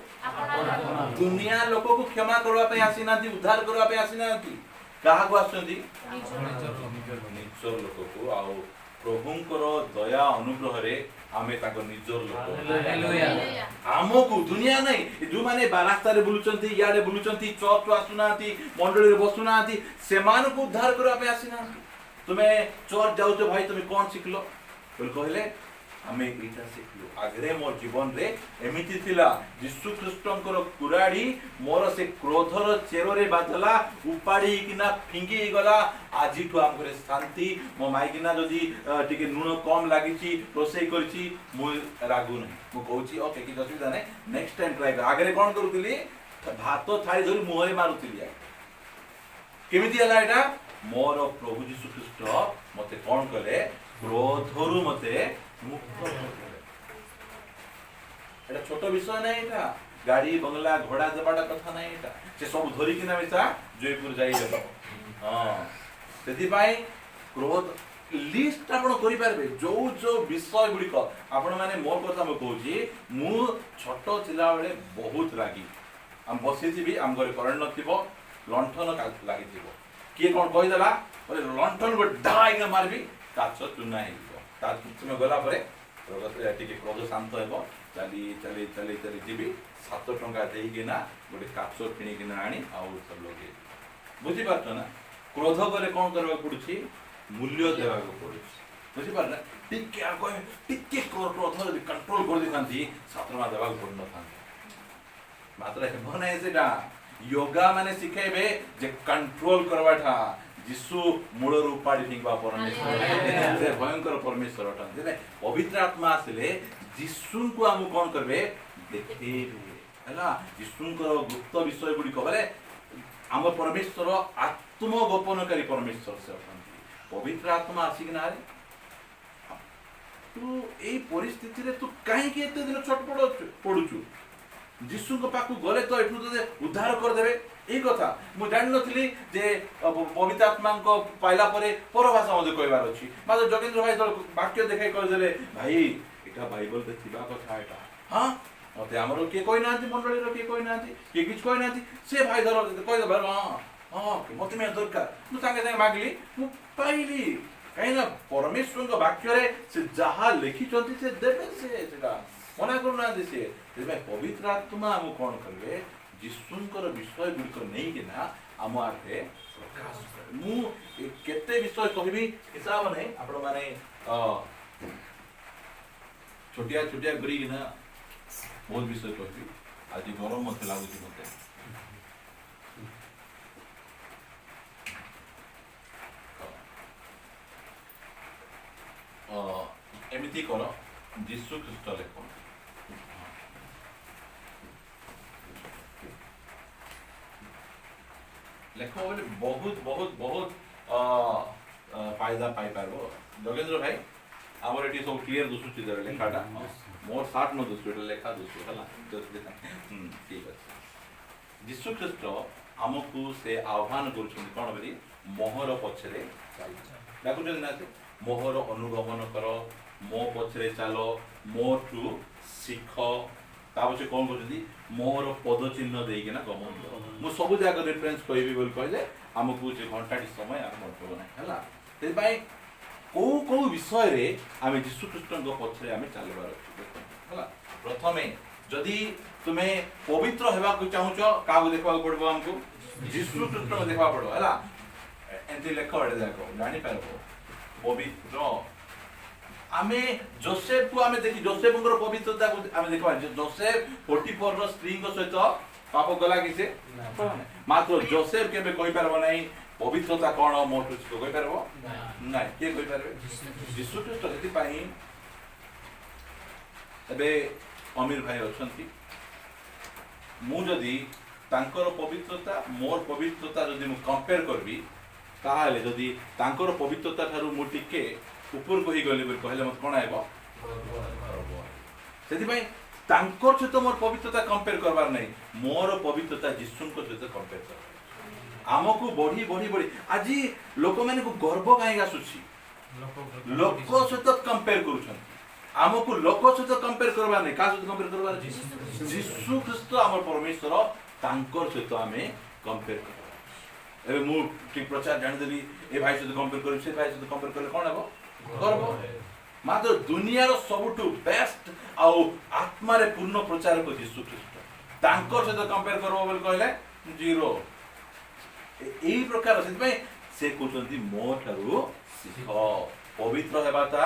ଦୁନିଆ ଲୋକକୁ କ୍ଷମା କରିବା ପାଇଁ ଆସିନାହାନ୍ତି, ଉଦ୍ଧାର କରିବା ପାଇଁ ଆସିନାହାନ୍ତି। କାହାକୁ ଆସୁଛନ୍ତି? ନିଜର ଲୋକକୁ। ଆଉ ପ୍ରଭୁଙ୍କର ଦୟା ଅନୁଗ୍ରହରେ ଆମେ ତାଙ୍କ ନିଜର ଲୋକ। ଆମକୁ ଦୁନିଆ ନାହିଁ। ଯୋଉମାନେ ରାସ୍ତାରେ ବୁଲୁଛନ୍ତି, ଇଆଡେ ବୁଲୁଛନ୍ତି, ଚର୍ଚ୍ଚ ଆସୁନାହାନ୍ତି, ମଣ୍ଡଳୀରେ ବସୁନାହାନ୍ତି, ସେମାନଙ୍କୁ ଉଦ୍ଧାର କରିବା ପାଇଁ ଆସିନାହାନ୍ତି। ତୁମେ ଚର୍ଚ୍ଚ ଯାଉଛ ଭାଇ, ତୁମେ କଣ ଶିଖିଲ ବୋଲି କହିଲେ ଆମେ ଏଇଟା ଶିଖିଲୁ। ଆଗରେ ମୋ ଜୀବନରେ ଏମିତି ଥିଲା, ଯୀଶୁ ଖ୍ରୀଷ୍ଟଙ୍କର କୁରାଢ଼ୀ ମୋର ସେ କ୍ରୋଧର ଚେରରେ ବାଜିଲା, ଉପାଡ଼ିକିନା ଫିଙ୍ଗି ଗଲା। ଆଜିଠୁ ଆମ ଘରେ ଶାନ୍ତି। ମୋ ମାଇକିନା ଯଦି ଟିକେ ଲୁଣ କମ ଲାଗିଛି ରୋଷେଇ କରିଛି, ମୁଁ ରାଗୁ ନାହିଁ। ମୁଁ କହୁଛି ଓକେ କିଛି ଅସୁବିଧା ନାହିଁ, ନେକ୍ସଟ ଟାଇମ ଟ୍ରାଏ କର। ଆଗରେ କଣ କରୁଥିଲି? ଭାତ ଥାଳି ଧରି ମୁହଁରେ ମାରୁଥିଲି। କେମିତି ହେଲା ଏଇଟା? ମୋର ପ୍ରଭୁ ଯୀଶୁ ଖ୍ରୀଷ୍ଟ ମତେ କଣ କଲେ? କ୍ରୋଧରୁ ମତେ ମୁକ୍ତ କଲେ। এটা ছোট বিষয় নাই। এটা গাড়ি বংলা ঘোড়া দেবাটা কথা নাই। এটা সে সব ধরিকিনা মিশা জয়পুর যাই যাব। হ্যাঁ ସେଥିପାଇଁ କ୍ରୋଧ लिस्ट आपण करि पारबे जो जो विषय गुडी को आपण माने मोर কথা म कहूची मु छोटो थिला बेले बहुत रागी हम बसी थी भी हम घरे करंट नथिबो लंठन लागि थिबो किए कोन कहि देला बोले लंठन को डाई न मारबी काच चुना हेबो ता तुमे गला परे प्रगत याटी के क्रोध शांत हेबो चली चली चली चली जीबी 7 टंका देई के ना गोटे काच किनी के आनी आउ सब लोगे बुझी पारतो ना क्रोध करे कोन करबा पडुची मूल्य देवा को पड़े बुझी पार ना टिके आको टिके क्रोध यदि कंट्रोल कर दे थांती छात्रमा देवा को पड़ न थांती मात्र हे मने सेटा योगा माने सिखेबे जे कंट्रोल करवाठा जिसु मूल रूपाडी थिंगबा परमेश्वर से भयंकर परमेश्वर अटन जे पवित्र आत्मा आसिले जिसु को हम कोन करबे देखेबे हला जिसु को गुप्त विषय गुडी कहले हम परमेश्वर आत्मगोपनकारी परमेश्वर से अटन पवित्र आत्मा आसिक ना रे तू ए परिस्थिति रे तू काहे के एते दिन छटपट पडुचु जिसु को पाकु गले तो एठु तो उद्धार कर देबे ए कथा मु जान नथली जे पवित्र आत्मा को पाइला परे परभाषा मध्ये कहबार अछि मात्र जोगेंद्र भाई तो वाक्य देखाई कर देले भाई एटा बाइबल ते थिबा कथा एटा हां मते हमरो के कोइ नांती मंडली रो के कोइ नांती के किछ कोइ नांती से भाई धर कहि दे हां मते में दरकार मु संगे संगे मागली मु पाइली कहीं ना परमेश्वर को वाक्य रे से जहा लिखी चंती से देबे से सेटा मना करू ना दिसे से पवित्र आत्मा हम कोन करबे जिसुनकर विषय गुडी को नहीं के ना हम आके प्रकाश करे मु केते विषय कहबी हिसाब नै आपण माने छोटिया छोटिया गरी ना बहुत विषय कहबी आज गरम मत लागुची मते एमिति कर जीशु ख्रीस्ट लेख लेख बोले बहुत बहुत बहुत फायदा पाई पारबो जोगेंद्र भाई हमर एटी सब क्लियर दुसुची दर लेखाटा मोर 60 न दुसु एटा लेखा दुसु हला ठीक अछि जीशु ख्रीस्ट हमकु से आह्वान करूछन कोन बली मोहर पछरे डाकुजन ना मोहर अनुगमन कर मो पछरे चलो मोठू शिख ताबसे कोन करजदी मोहर पद चिन्ह देई ना गमन मु सब जगह रेफरेंस कहबी बोल कहले हमकु जे घंटाटी समय आ मन नै हला ते भाई को विषय रे आमे यीशु ख्रीष्टन पछरे आमे चलबार अछि हला प्रथमे जदी तुमे पवित्र हेबा को चाहूचो कागो देखबा पड़बो हमकु यीशु ख्रीष्ट को देखबा पड़ो हला एंती लेखो एडे देखो जानि पारबो पवित्र आमे जोसेफ को आमे देखि जोसेफ को पवित्रता को आमे देखबा जोसेफ 44 रो स्त्री को सहित पाप गला किसे मात्र जोसेफ केबे कहि परबो नै पवित्रता कोन मोटु को कहि परबो नै के कहि परबे यीशु ख्रीष्ट जति पाई एबे अमीर भाई अछंती मु जदी तांकर पवित्रता मोर पवित्रता जदी मु कंपेयर करबी ताहाले जदी तांकर पवित्रता थारु मु टिके ऊपर कहि गले बोल कहले मत कोन आइबो सेति भाई तांकर सहित मोर पवित्रता कंपेयर करबार नै मोर पवित्रता यीशु को सहित कंपेयर कर आमको बढ़ी बढ़ी बढ़ी आज लोक माने को गर्व काहे आसुची लोक सहित कंपेयर करूछन आमको लोक सहित कंपेयर करबार नै का सहित कंपेयर करबार यीशु ख्रीष्ट हमर परमेश्वर तांकर सहित आमे कंपेयर कर एबे मु ठीक प्रचार जान देली ए भाई सहित कंपेयर करि से भाई सहित कंपेयर करले कोन हेबो गर्व मात्र दुनियार सबुठु बेस्ट आ आत्मा रे पूर्ण प्रचार को यीशु ख्रीष्ट तांकर सहित कंपेयर करबो बोल कहले जीरो एई प्रकार से से कहउछंती मो ठारू सिख पवित्र हेबाता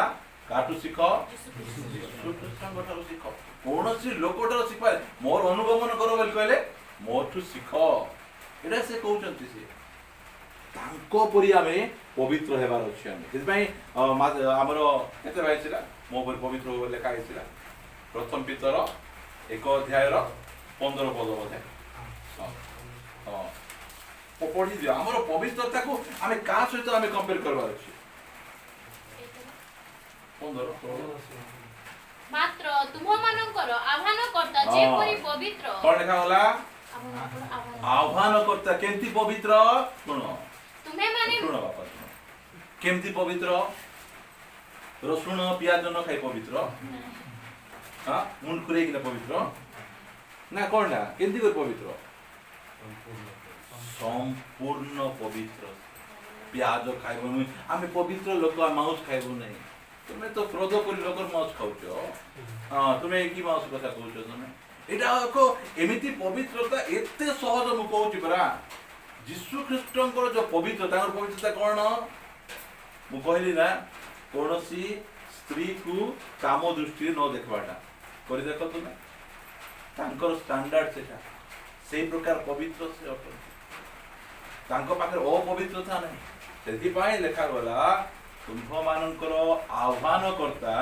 काटू सिख यीशु ख्रीष्ट ठारू सिख कोनोसी लोकटर सिखबा मोर अनुगमन करो बोल कहले मोठू सिख एडा से कहउछंती से तांको परि आमे पवित्र हेबार अछि आमे सेति पई हमरो केते भाई छिला मो पर पवित्र हो लेखा आइसिला प्रथम पितर 1 अध्याय रो 15 पद बोधे हां पढि दियो हमरो पवित्रता को आमे का सहित आमे कंपेयर करबार अछि 15 मात्र तुम मानकर आह्वान करता जे परि पवित्र कोन लेखा होला आह्वान करता केंती पवित्र सुनो तुम्हें माने सुनो बापा केमती पवित्र रसुण पियाज न खाई पवित्र हाँ मुंड खुरे कि पवित्र ना कौन ना केमती कर पवित्र संपूर्ण पवित्र पियाज खाइबु आम पवित्र लोक मांस खाइबु नहीं तुम्हें तो क्रोध कर लोक मांस खाऊच हाँ तुम्हें कि मांस कथा कहूच तुम्हें एटा को एमिति पवित्रता एते सहज मु कहूची परा यीशु ख्रीष्टंकर जो पवित्रता पवित्रता कौन मु कहली ना कौनसी स्त्री को काम दृष्टि न देखवाटा कर देख तुम्हें तांकर स्टैंडर्ड से प्रकार पवित्र से अटल तांको पाखे अपवित्रता नहीं से लेखा गला तुम्भ मानकर आह्वान करता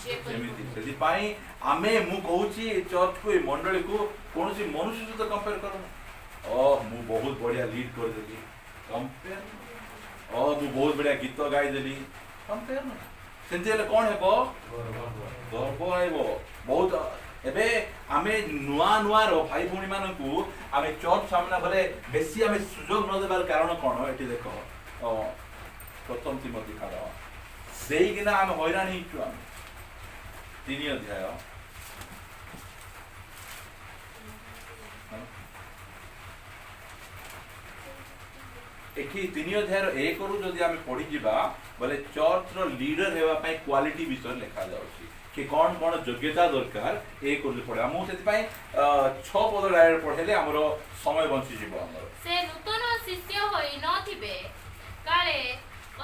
जेमिति से आमे मु कहूची चर्च को मंडली को कौन सी मनुष्य सहित कंपेयर करो मु बहुत बढ़िया लीड कर देली कंपेयर मु बहुत बढ़िया गीत गाई देली कंपेयर ना सेंती हेले कोन हेबो गर्व आइबो बहुत एबे आमे नुआ नुआ रो भाई भूणी मानकू आमे चर्च सामना भले बेसी आमे सुजोग न देबार कारण कोन एठी देखो प्रथम तिमोथी खाद देई किना आमे हैरान हिचु आमे 3 अध्याय एठी 3 अध्याय 1 रु जदी आमे पढी जिबा बोले चर्च रो लीडर हेबा पई क्वालिटी विषय लिखा जाउची कि कौन कौन योग्यता दरकार ए कर पड़े मु सेति पई 6 पद डायरेक्ट पढेले हमरो समय बंची जिवो हमरो से नूतन शिष्य होई नथिबे काले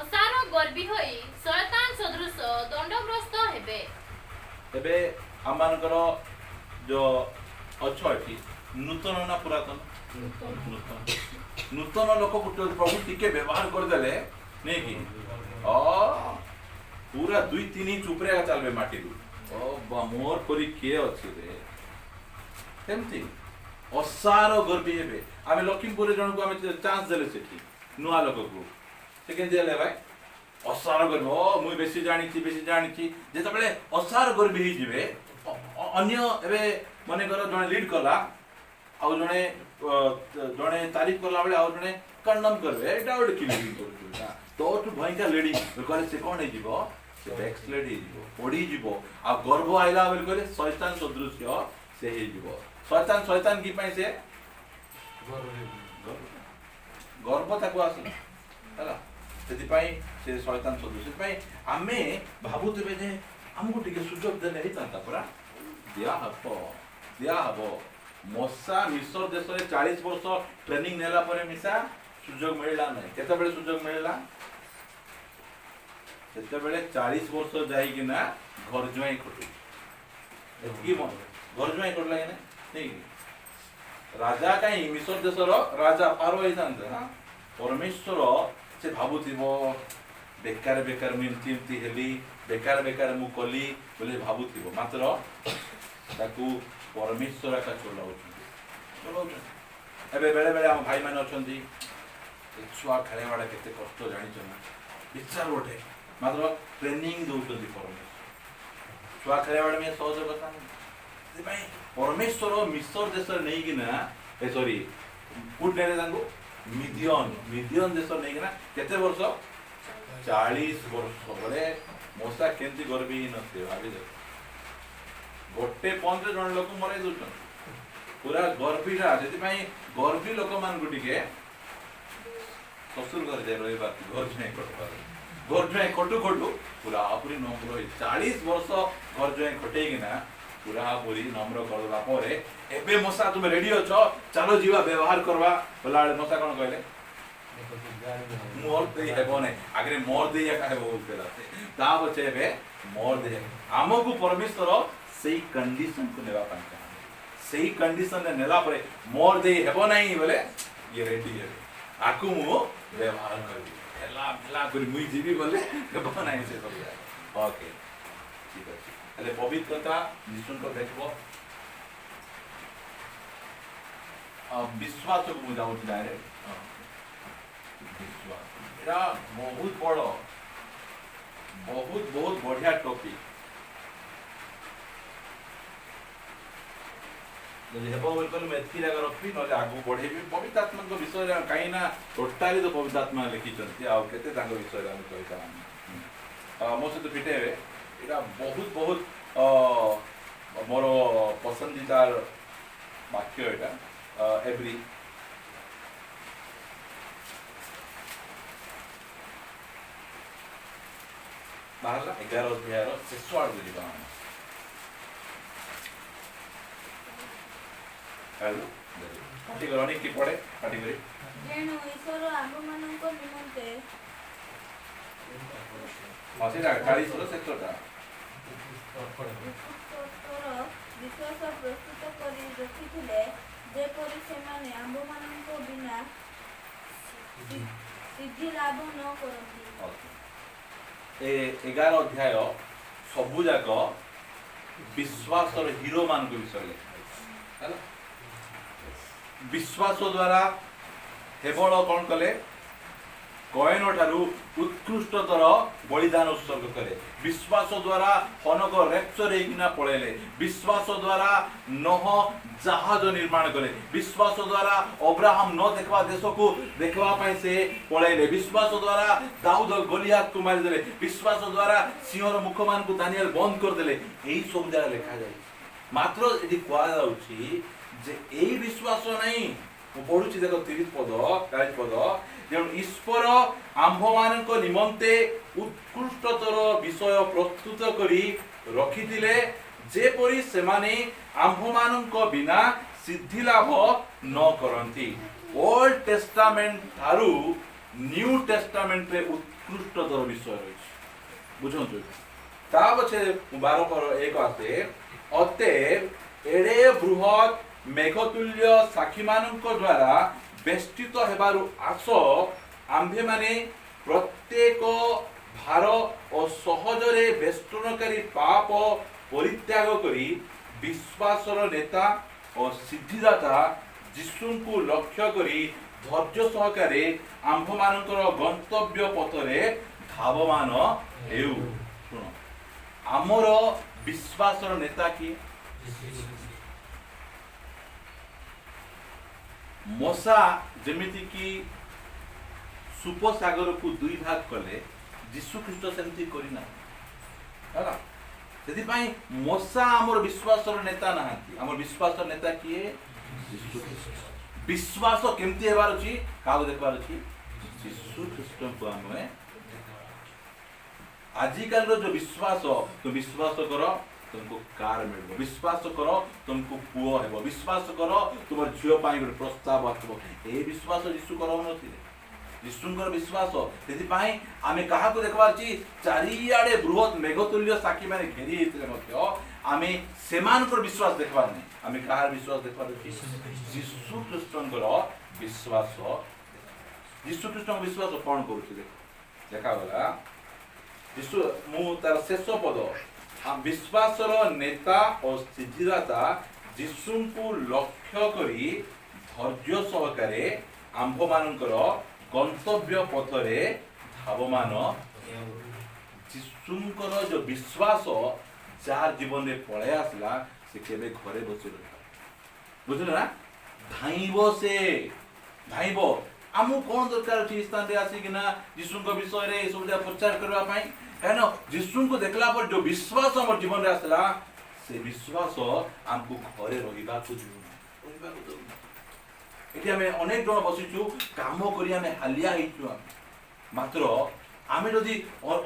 असार गर्वी होई शैतान सदृश दंडग्रस्त हेबे एबे हमनकर जो अछठी नूतन ना पुरातन नूतन लोक को प्रभु टिके व्यवहार कर देले नै कि पूरा 2-3 इंच ऊपरे चलबे माटी रु मोर करी के अछि रे केमती असार गर्वी हेबे आमे लखीमपुर जण को आमे चांस देले सेठी नुआ लोक को से केन देले भाई असार गर्वी मुई बेसी जानिची जेता बेले असार गर्वी ही जिवे अन्य एबे माने कर जणे लीड कला आ जणे तारीफ कला बेले आ जणे कंडम करबे एटा ओड किलिंग करबे तो टू भयंकर लेडी कहले से कोन हे जीवो से बैकस्लेड हे जीवो पड़ी जीवो आ गर्भ आइला बेल कहले शैतान सदृश से हे जीवो शैतान की पई से गर्भ ताको आसी हला सेति पई से शैतान सदृश पई आमे भाबुतबे जे हमको टिके सुजोग देले हे तांता परा दिया हबो मोसा मिस्र देश रे 40 वर्ष ट्रेनिंग नेला परे मिसा सुजोग मिलला नहीं केते बेले सुजोग मिलला सेते बेले 40 वर्ष जाई कि ना घर जोई खटु एतकी मन घर जोई खटला कि नहीं राजा काई मिस्र देश रो राजा पारो हे जानते ना परमेश्वर से भाबुतिबो बेकार मिमती हेली बेकार मु कली बोले भाबुतिबो मात्र ताकू परमेश्वर का चलाउ एबे बेले बेले हम भाई माने अछंती छुआ खेले वाला केते कष्ट जानि छन विचार उठे मात्र ट्रेनिंग दउछंती परमेश्वर छुआ खेले वाला में सहज कथा से भाई परमेश्वर मिस्र देश नहीं कि ना ए सॉरी गुड ने तांको मिडियन देश नहीं कि ना केते वर्ष 40 वर्ष बोले मोसा केंती गर्वी नथे भाबी दे गोटे 15 जन लोक मरे दुछन पूरा गर्भीटा से गर्भी लोक मान को टिके ससुर घर जाए रही बात घर जाए खटू पूरा पूरी नम्र 40 वर्ष घर जाए खटे पूरा पूरी नम्र करला परे एबे मसा तुम रेडी अछ चलो जीवा व्यवहार करवा बोला मसा कोन कहले मोर दे हेबो नै आगे मोर दे या काहे बोलतेला ता बचे बे मोर दे हमकु परमेश्वर सेही कंडीशन को नेवा पांचा सेही कंडीशन ने नेला परे मोर दे हेबो नै बोले ये रेडी है आकु मु व्यवहार करबी एला भला कर मुई जीवी बोले हेबो नै से बोलिया ओके ठीक है अले पवित्रता निश्चय को देखबो विश्वास को मुझा उठ डायरेक्ट विश्वास एरा बहुत बड़ बहुत बढ़िया टॉपिक ଯଦି ହେବ ବୋଲି କହିଲେ ମୁଁ ଏତିକି ଜାଗା ରଖିବି, ନହେଲେ ଆଗକୁ ବଢ଼େଇବି। ପବିତ୍ରାତ୍ମାଙ୍କ ବିଷୟରେ କାହିଁକି ନା ଟୋଟାଲି ତ ପବିତ୍ରାତ୍ମା ଲେଖିଛନ୍ତି, ଆଉ କେତେ ତାଙ୍କ ବିଷୟରେ ଆମେ କହିପାରିବା। ମୋ ସହିତ ଫିଟେଇବେ, ଏଇଟା ବହୁତ ମୋର ପସନ୍ଦିଦାର ବାକ୍ୟ ଏଇଟା। ଏଭ୍ରି ବାହାରିଲା 11 ଅଧ୍ୟାୟର ଶେଷ ଆଡ଼କୁ ଯିବା ଆମେ। ପାଟି କରନି କି ପଡ଼େ ପାଟି କରି ତେଣୁ ଈଶ୍ୱର ଆମ୍ଭମାନଙ୍କ ନିମନ୍ତେ ସେଇଟା 40ର ଶେଷଟା। ଉତ୍କୃଷ୍ଟତର ବିଶ୍ୱାସ ପ୍ରସ୍ତୁତ କରି ରଖିଥିଲେ, ଯେପରି ସେମାନେ ଆମ୍ଭମାନଙ୍କ ବିନା ସିଦ୍ଧି ଲାଭ ନ କରନ୍ତି। ଏ 11 ଅଧ୍ୟାୟ ସବୁ ଯାକ ବିଶ୍ୱାସର ହିରୋ ମାନଙ୍କ ବିଷୟରେ ଲେଖା ହେଲା। ବିଶ୍ୱାସ ଦ୍ୱାରା ହେବଳ କ'ଣ କଲେ? କଏନ ଠାରୁ ଉତ୍କୃଷ୍ଟତର ବଳିଦାନ ଉତ୍ସର୍ଗ କଲେ। ବିଶ୍ୱାସ ଦ୍ୱାରା ହନକ ରେପ୍ଚର ହେଇକିନା ପଳେଇଲେ। ବିଶ୍ୱାସ ଦ୍ୱାରା ନୋହ ଜାହାଜ ନିର୍ମାଣ କଲେ। ବିଶ୍ୱାସ ଦ୍ୱାରା ଅବ୍ରାହମ ନ ଦେଖିବା ଦେଶକୁ ଦେଖିବା ପାଇଁ ସେ ପଳେଇଲେ। ବିଶ୍ୱାସ ଦ୍ୱାରା ଦାଉଦ ଗୋଲିଆତକୁ ମାରିଦେଲେ। ବିଶ୍ୱାସ ଦ୍ୱାରା ସିଂହର ମୁଖମାନଙ୍କୁ ଦାନିଏଲ ବନ୍ଦ କରିଦେଲେ। ଏଇ ସବୁ ଜାଗା ଲେଖାଯାଇଛି। ମାତ୍ର ଏଠି କୁହାଯାଉଛି ଯେ ଏଇ ବିଶ୍ୱାସ ନାହିଁ। ମୁଁ ପଢୁଛି ଦେଖ 30 ପଦ 40 ପଦ। ତେଣୁ ଈଶ୍ୱର ଆମ୍ଭମାନଙ୍କ ନିମନ୍ତେ ଉତ୍କୃଷ୍ଟତର ବିଷୟ ପ୍ରସ୍ତୁତ କରି ରଖିଥିଲେ, ଯେପରି ସେମାନେ ଆମ୍ଭମାନଙ୍କ ବିନା ସିଦ୍ଧି ଲାଭ ନ କରନ୍ତି। ଓଲ୍ଡ ଟେଷ୍ଟାମେଣ୍ଟ ଠାରୁ ନ୍ୟୁ ଟେଷ୍ଟାମେଣ୍ଟରେ ଉତ୍କୃଷ୍ଟତର ବିଷୟ ରହିଛି। ବୁଝନ୍ତୁ ତା ପଛେ 12:1 ଆସେ, ଅତଏବ ଏଡ଼େ ବୃହତ୍ ମେଘତୁଲ୍ୟ ସାକ୍ଷୀମାନଙ୍କ ଦ୍ୱାରା ବେଷ୍ଟିତ ହେବାରୁ ଆସ, ଆମ୍ଭେମାନେ ପ୍ରତ୍ୟେକ ଭାର ଓ ସହଜରେ ବେଷ୍ଟନକାରୀ ପାପ ପରିତ୍ୟାଗ କରି ବିଶ୍ୱାସର ନେତା ଓ ସିଦ୍ଧିଦାତା ଯୀଶୁଙ୍କୁ ଲକ୍ଷ୍ୟ କରି ଧୈର୍ଯ୍ୟ ସହକାରେ ଆମ୍ଭମାନଙ୍କର ଗନ୍ତବ୍ୟ ପଥରେ ଧାବମାନ ହେଉ। ଶୁଣ, ଆମର ବିଶ୍ୱାସର ନେତା କିଏ? ମଶା ଯେମିତିକି ସୁପସାଗରକୁ 2 ଭାଗ କଲେ, ଯୀଶୁ ଖ୍ରୀଷ୍ଟ ସେମିତି କରିନାହାନ୍ତି ହେଲା। ସେଥିପାଇଁ ମଶା ଆମର ବିଶ୍ୱାସର ନେତା ନାହାନ୍ତି। ଆମର ବିଶ୍ୱାସର ନେତା କିଏ? ଯୀଶୁ ଖ୍ରୀଷ୍ଟ। ବିଶ୍ୱାସ କେମିତି ହେବାର ଅଛି? କାହାକୁ ଦେଖିବାର ଅଛି? ଯୀଶୁ ଖ୍ରୀଷ୍ଟଙ୍କୁ ଆମେ। ଆଜିକାଲିର ଯୋଉ ବିଶ୍ୱାସ, ତ ବିଶ୍ୱାସ କର तुमको कार मिल, विश्वास करो तुमको पुओ हेबो, विश्वास करो तुम झियो पाई गोटे प्रस्ताव आसबो। ए विश्वास यीशु करौनथिले, यीशुଙ୍କର विश्वास। ସେଥିପାଇଁ ଆମେ କାହାକୁ ଦେଖିବାର ଅଛି? ଚାରିଆଡ଼େ ବୃହତ୍ ମେଘତୁଲ୍ୟ ସାକ୍ଷୀ ମାନେ ଘେରି ହେଇଥିଲେ ମଧ୍ୟ ଆମେ ସେମାନଙ୍କର ବିଶ୍ୱାସ ଦେଖିବାର ନାହିଁ। ଆମେ କାହାର ବିଶ୍ୱାସ ଦେଖିବାର ଅଛି? ଯୀଶୁ ଖ୍ରୀଷ୍ଟଙ୍କର ବିଶ୍ୱାସ। ଯୀଶୁ ଖ୍ରୀଷ୍ଟଙ୍କ ବିଶ୍ୱାସ କ'ଣ କରୁଛି ଦେଖ, ଦେଖାଗଲା। ଯୀଶୁ, ମୁଁ ତାର ଶେଷ ପଦ, ବିଶ୍ୱାସର ନେତା ଓ ସିଦ୍ଧିଦାତା ଯୀଶୁଙ୍କୁ ଲକ୍ଷ୍ୟ କରି ଧୈର୍ଯ୍ୟ ସହକାରେ ଆମ୍ଭମାନଙ୍କର ଗନ୍ତବ୍ୟ ପଥରେ ଧାବମାନ। ଯୀଶୁଙ୍କର ଯୋଉ ବିଶ୍ୱାସ ଯାହା ଜୀବନରେ ପଳେଇ ଆସିଲା, ସେ କେବେ ଘରେ ବସି ରହିବ, ବୁଝିଲେ ନା? ଧାଇଁବ, ସେ ଧାଇଁବ। ଆମକୁ କ'ଣ ଦରକାର ଅଛି ଏ ସ୍ଥାନରେ ଆସିକିନା ଯୀଶୁଙ୍କ ବିଷୟରେ ଏସବୁ ଯାହା ପ୍ରଚାର କରିବା ପାଇଁ? କାହିଁକିନା ଯୀଶୁଙ୍କୁ ଦେଖିଲା ପରେ ଯୋଉ ବିଶ୍ୱାସ ଆମର ଜୀବନରେ ଆସିଲା, ସେ ବିଶ୍ୱାସ ଆମକୁ ଘରେ ରହିବାକୁ ଦେଉନି। ଏଠି ଆମେ ଅନେକ ଜଣ ବସିଛୁ, କାମ କରି ଆମେ ହାଲିଆ ହେଇଛୁ। ମାତ୍ର ଆମେ ଯଦି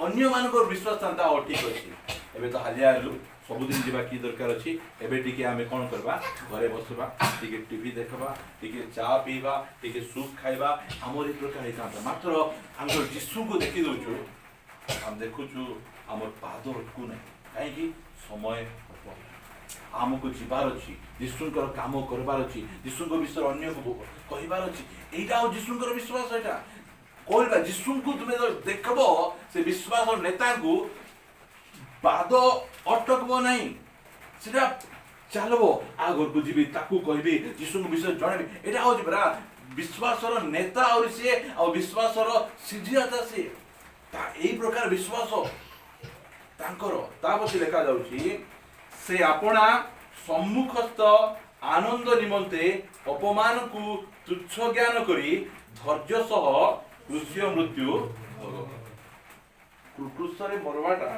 ଅନ୍ୟମାନଙ୍କର ବିଶ୍ୱାସ ଥାନ୍ତା, ଠିକ୍ ଅଛି ଏବେ ତ ହାଲିଆ ହେଲୁ, ସବୁଦିନ ଯିବା କି ଦରକାର ଅଛି, ଏବେ ଟିକେ ଆମେ କ'ଣ କରିବା? ଘରେ ବସିବା, ଟିକେ ଟିଭି ଦେଖିବା, ଟିକେ ଚା ପିଇବା, ଟିକେ ସୁପ୍ ଖାଇବା, ଆମର ଏ ପ୍ରକାର ହେଇଥାନ୍ତା। ମାତ୍ର ଆମେ ଯୀଶୁଙ୍କୁ ଦେଖି ଦେଉଛୁ, ଆମେ ଦେଖୁଛୁ ଆମର ପାଦ ଅଟକୁ ନାହିଁ। କାହିଁକି? ସମୟ ଆମକୁ ଯିବାର ଅଛି, ଯୀଶୁଙ୍କର କାମ କରିବାର ଅଛି, ଯୀଶୁଙ୍କ ବିଷୟରେ ଅନ୍ୟକୁ କହିବାର ଅଛି। ଏଇଟା ଆଉ ଯୀଶୁଙ୍କର ବିଶ୍ୱାସ। ଏଇଟା କହିବା, ଯୀଶୁଙ୍କୁ ତୁମେ ଦେଖିବ, ସେ ବିଶ୍ୱାସର ନେତାଙ୍କୁ ପାଦ ଅଟକବ ନାହିଁ, ସେଟା ଚାଲବ, ଆଗକୁ ଯିବି, ତାକୁ କହିବି, ଯୀଶୁଙ୍କ ବିଷୟରେ ଜଣେଇବି। ଏଇଟା ହଉଛି ପରା ବିଶ୍ୱାସର ନେତା, ଆହୁରି ସିଏ ଆଉ ବିଶ୍ୱାସର ସିଦ୍ଧିଦାତା ସିଏ। ଏଇ ପ୍ରକାର ବିଶ୍ୱାସ ତାଙ୍କର। ତା ପଛେ ଲେଖାଯାଉଛି, ସେ ଆପଣା ସମ୍ମୁଖସ୍ଥ आनंद निमंते अपमान को तुच्छ ज्ञान करी धैर्य सह क्रूस्य मृत्यु क्रूसरे मरवाटा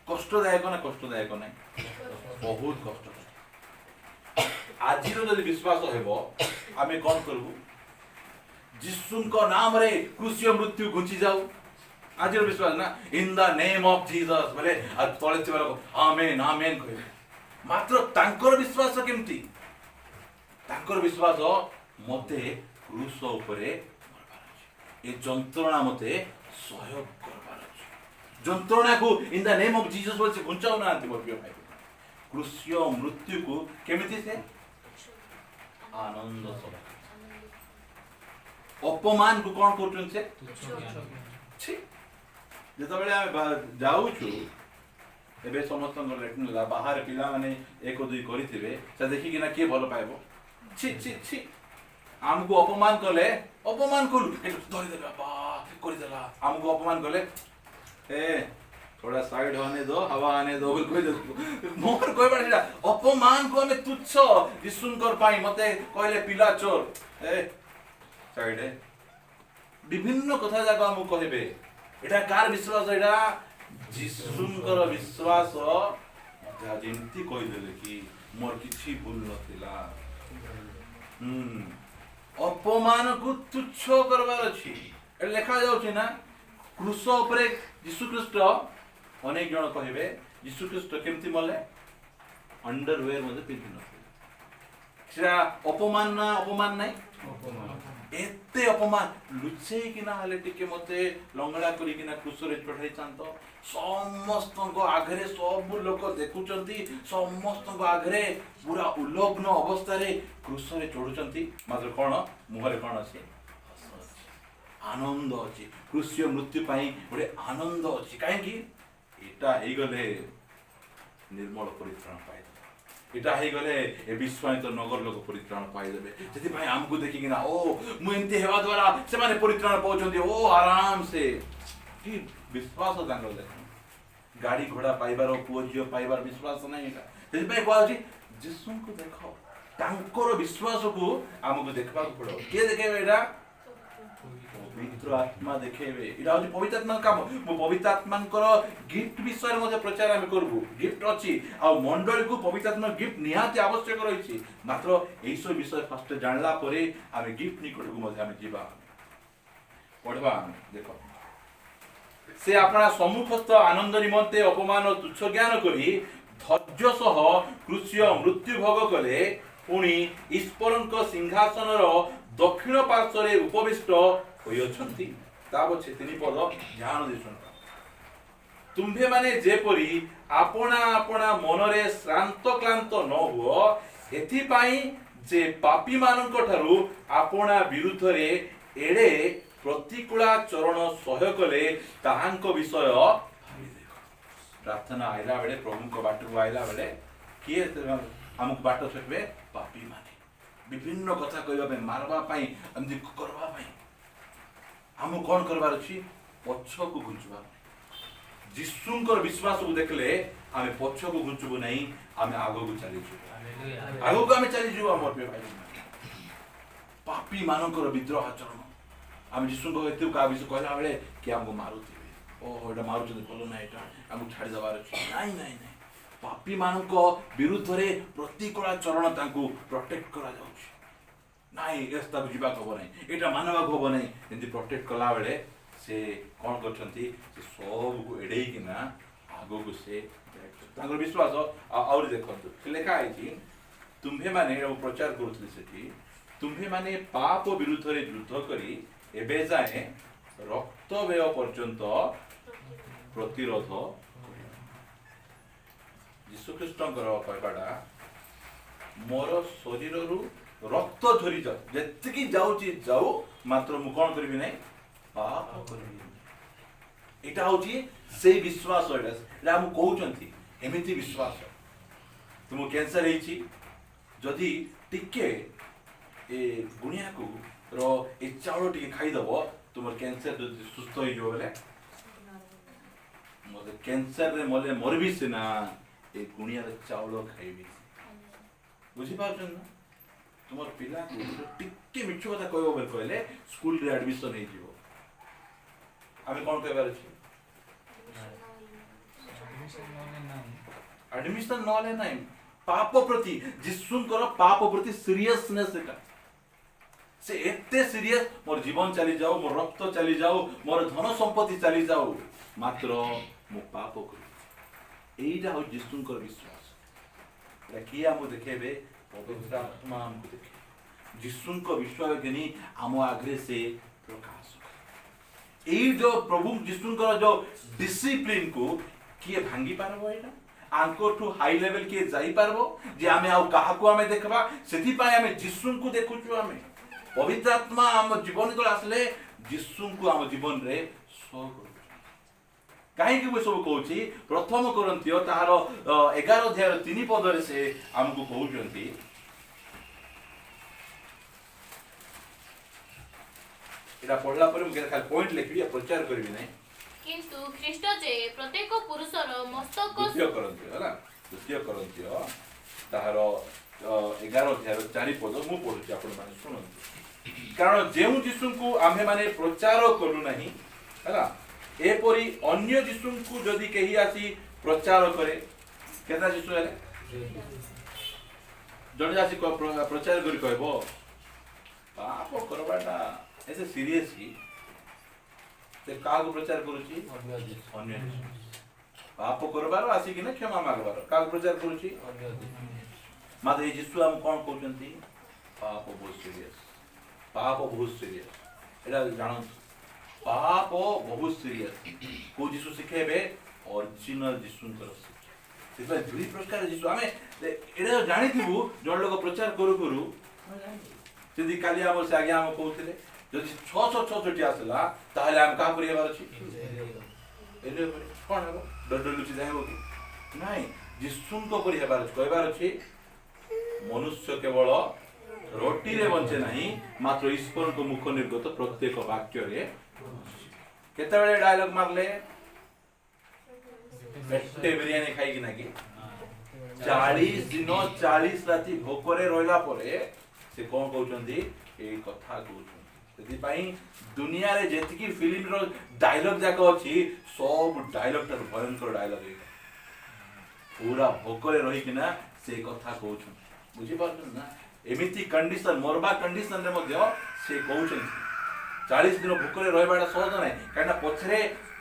कष्टदायक ना कष्टदायक ना बहुत कष्ट। आज जदि विश्वास हेबो आमे कौन करबू जीशुଙ୍କ नाम रे क्रूस्य मृत्यु घुंची जाऊ आज विश्वास ना in the name of Jesus बोले तले थिबा लोक आमेन आमेन कहे मात्र तांकर विश्वास केमती तांकर विश्वास मते क्रूस उपरे ए जंत्रणा मते सहयोग करबार अछि जंत्रणा को in the name of Jesus बोले घुंचाऊ ना आंती बोलियो भाई क्रूस्य मृत्यु को केमिति से आनंद सह अपमान को कौन करछन से छी जेतबेले आमे जाउछु एबे समस्त लेटन ला बाहर पिला माने एक दुई करिथिबे से देखि कि ना के भलो पाइबो छी छी छी हमको अपमान करले अपमान करू धरि देबा बा करि देला हमको अपमान करले ए थोड़ा साइड होने दो हवा आने दो कोई दो मोर कोई बड़ा अपमान को हमें तुच्छ यीशुंकर पाई मते कहले पिला चोर ए साइड है विभिन्न कथा जाक हम कहबे एटा कार विश्वास एटा यीशुंकर विश्वास जा जेंती कहि देले कि मोर किछि भूल नथिला अपमान को तुच्छ करबार अछि ए लेखा जाउछि ना क्रूस ऊपर यीशु ख्रीष्ट अनेक जन कहबे यीशु ख्रीष्ट केमती मले अंडरवेयर मध्ये पिंधि नथिले सेरा अपमान ना अपमान नाही एते अपमान लुचे किना हले टिके मते लंगड़ा करी किना क्रूसरे चढ़ाई चांतो समस्त को आगरे सब लोक देखुचंती समस्त को आगरे पूरा उलग्न अवस्था रे क्रूसरे चढ़ुचंती मात्र कोन मुहरे कोन अछि आनंद अछि क्रूस्य मृत्यु पाई बडे आनंद अछि काहे कि एटा हेई गले निर्मल परित्राण पाई एटा हेई गले ए विश्वामित नगर लोक परित्राण पाई देबे जति भाई हमको देखि किना ओ मु एंते हेवा द्वारा से माने परित्राण पाउचंती ओ आराम से कि विश्वास तांकर देख गाड़ी घोड़ा पाइबार पुओ पाइबार विश्वास नहीं एटा जति भाई कहउची यीशु को देखो तांकर विश्वास को हमको देखबा पड़ो के देखेबे एटा पवित्र आत्मा देखेबे इरा होची पवित्र आत्मा काम मो पवित्र आत्मा गिफ्ट विषय रे मते प्रचार हम करबू गिफ्ट अछि आ मंडल को पवित्र आत्मा गिफ्ट निहाती आवश्यक रहिछि मात्र एई सब विषय फर्स्ट जानला परे हम गिफ्ट निकट को मते हम जीवा पढवा देखो से अपना सम्मुखस्थ आनंद निमंते अपमान तुच्छ ज्ञान करी धैर्य सह क्रूस्य मृत्यु भोग कले पुणी ईश्वरଙ୍କ सिंहासनर दक्षिण पार्श्व रे उपविष्ट होयछंती ताबछे तिनि पद ध्यान दिसुन तुम्भे माने जेपरी आपना आपना मनरे श्रांत क्लांत न हुओ एथि पाई जे पापी मानक ठारू आपना विरुद्ध रे एडे प्रतिकूला चरण सह्य कले ताहांक विषय प्रार्थना आइला बेले प्रभु को बाट को आइला बेले किए हमक बाट सकबे पापी माने विभिन्न कथा कहबा पे मारबा पई हमदि करबा पई हम कोन करबार अछि पछ को घुंचबा यीशुंकर विश्वास को देखले हमें पछ को घुंचबो नहीं हमें आगो को चली छु आगो को हमें चली छु हमर पे भाई पापी मानकर विद्रोह आचरण हम यीशुंको हेतु का विषय कहला बेले कि हमको मारुथिबे ओ एटा मारुछ बोलो ना एटा हमको छाडी दबार अछि नहीं नहीं नहीं पापी मानक विरुद्ध रे प्रतिकूल चरण तांको प्रोटेक्ट करा जाउछि नाही एस्ता बुझिबा को नहीं एटा मानवा को नहीं एंती प्रोटेक्ट कला बेले से कोन करछंती से सब को एडै किना आगो को से तांकर विश्वास और देखंतु से लिखा है कि तुम्हे माने प्रचार करथि सेठी तुम्हे माने पाप विरुद्ध रे युद्ध करी एबे जाए रक्त व्यय पर्यंत प्रतिरोध यीशु ख्रीष्टंकर कहबाडा मोर शरीर रु रक्त झरी जा जेतिकी जाउची जाऊ मात्र मु कोन करबी नै पाप करबी एटा होची से विश्वास एटा हम कहउचंती एमिति विश्वास तुम कैंसर हेची जदी टिके ए गुनिया को रो ए चावल टिके खाई दबो तुमर कैंसर जदी सुस्त होई जो बेले मोले कैंसर रे मोले मरबी सिना ए गुनिया रे चावल खाइबी बुझिपारुछन ना तुमर पिला को टिके मिछु कथा कहबो बेल कहले स्कूल रे एडमिशन हे जीवो आमे कोन कहबार छी एडमिशन नले नाही पाप प्रति जिसुंकर पाप प्रति सीरियसनेस एटा से एते सीरियस मोर जीवन चली जाओ मोर रक्त चली जाओ मोर धन संपत्ति चली जाओ मात्र मो पाप करी एइटा हो जिसुंकर विश्वास एटा किया मो देखेबे पवित्र आत्मा हमको देखे जिसुंकर विश्वास केनी आमो आग्रे से प्रकाश एई जो प्रभु जिसुंकर जो डिसिप्लिन को किए भांगी पारबो एटा आंको टू हाई लेवल किए जाई पारबो जे आमे आउ काहा को आमे देखबा सेति पाए आमे जिसुं को देखुछु आमे पवित्र आत्मा आम जीवन को आसले जिसुं को आम जीवन रे सो कहीं कि सब कहूँ प्रथम करंतियो ताहार 11 अध्याय 3 पद रे से हमको कहउचंती एटा पढ़ला पर मुझे खाली पॉइंट लिखबी प्रचार करबी नहीं किंतु ख्रीष्ट जे प्रत्येक पुरुषर मस्तक द्वितीय करंतियो ताहार 11 अध्याय 4 पद मु पढुची आपण माने सुनंतु कारण जेउ जिसु को आमे माने प्रचार करू नहीं हला एपरी अन्य जिसु को जदि केही आसी प्रचार करे केता जिसु हेले जने आसी प्रचार करी कहबो पाप करबाटा ऐसे सीरियस ही ते कागो प्रचार करूची अन्य पाप करबार आसी कि ना क्षमा मागबार कागो प्रचार करूची माते जिसु हम कोन कहउचंती पाप बहुत सीरियस एटा जानो पाप बहुत सीरियस को जिसु सिखेबे ओरिजिनल जिसुंकर सिखे दुई प्रकार जिसु आमे एटा जानि दिबु जण लोग प्रचार करू जदि काली हम से आगे हम कहउथिले जदि 666 आसला ताहले हम का करिया बार छी एले कोन हेबो डर लुचि जाइबो कि नाही जिसुंको परि हेबार कहबार छी मनुष्य केवल रोटी रे बंचे नहीं मात्र ईश्वर को मुख निर्गत प्रत्येक वाक्य रे केते बेले डायलॉग मारले बेटे बिरयानी खाई कि नाकी 40 दिन 40 राति भोकरे रोइला परे से कोन कहउचंदी एई कथा कहउचंदी सेति पई दुनिया रे जेतिकी फिल्म रो डायलॉग जाको अछि सब डायलॉग तर भयंकर डायलॉग है पूरा भोकरे रही कि ना से कथा कहउछन बुझि पाछन ना एमिति कंडीशन मोरबा कंडीशन रे मध्य से कहउछन 40 दिन भोकरे रहबाडा सहज नै काना पछरे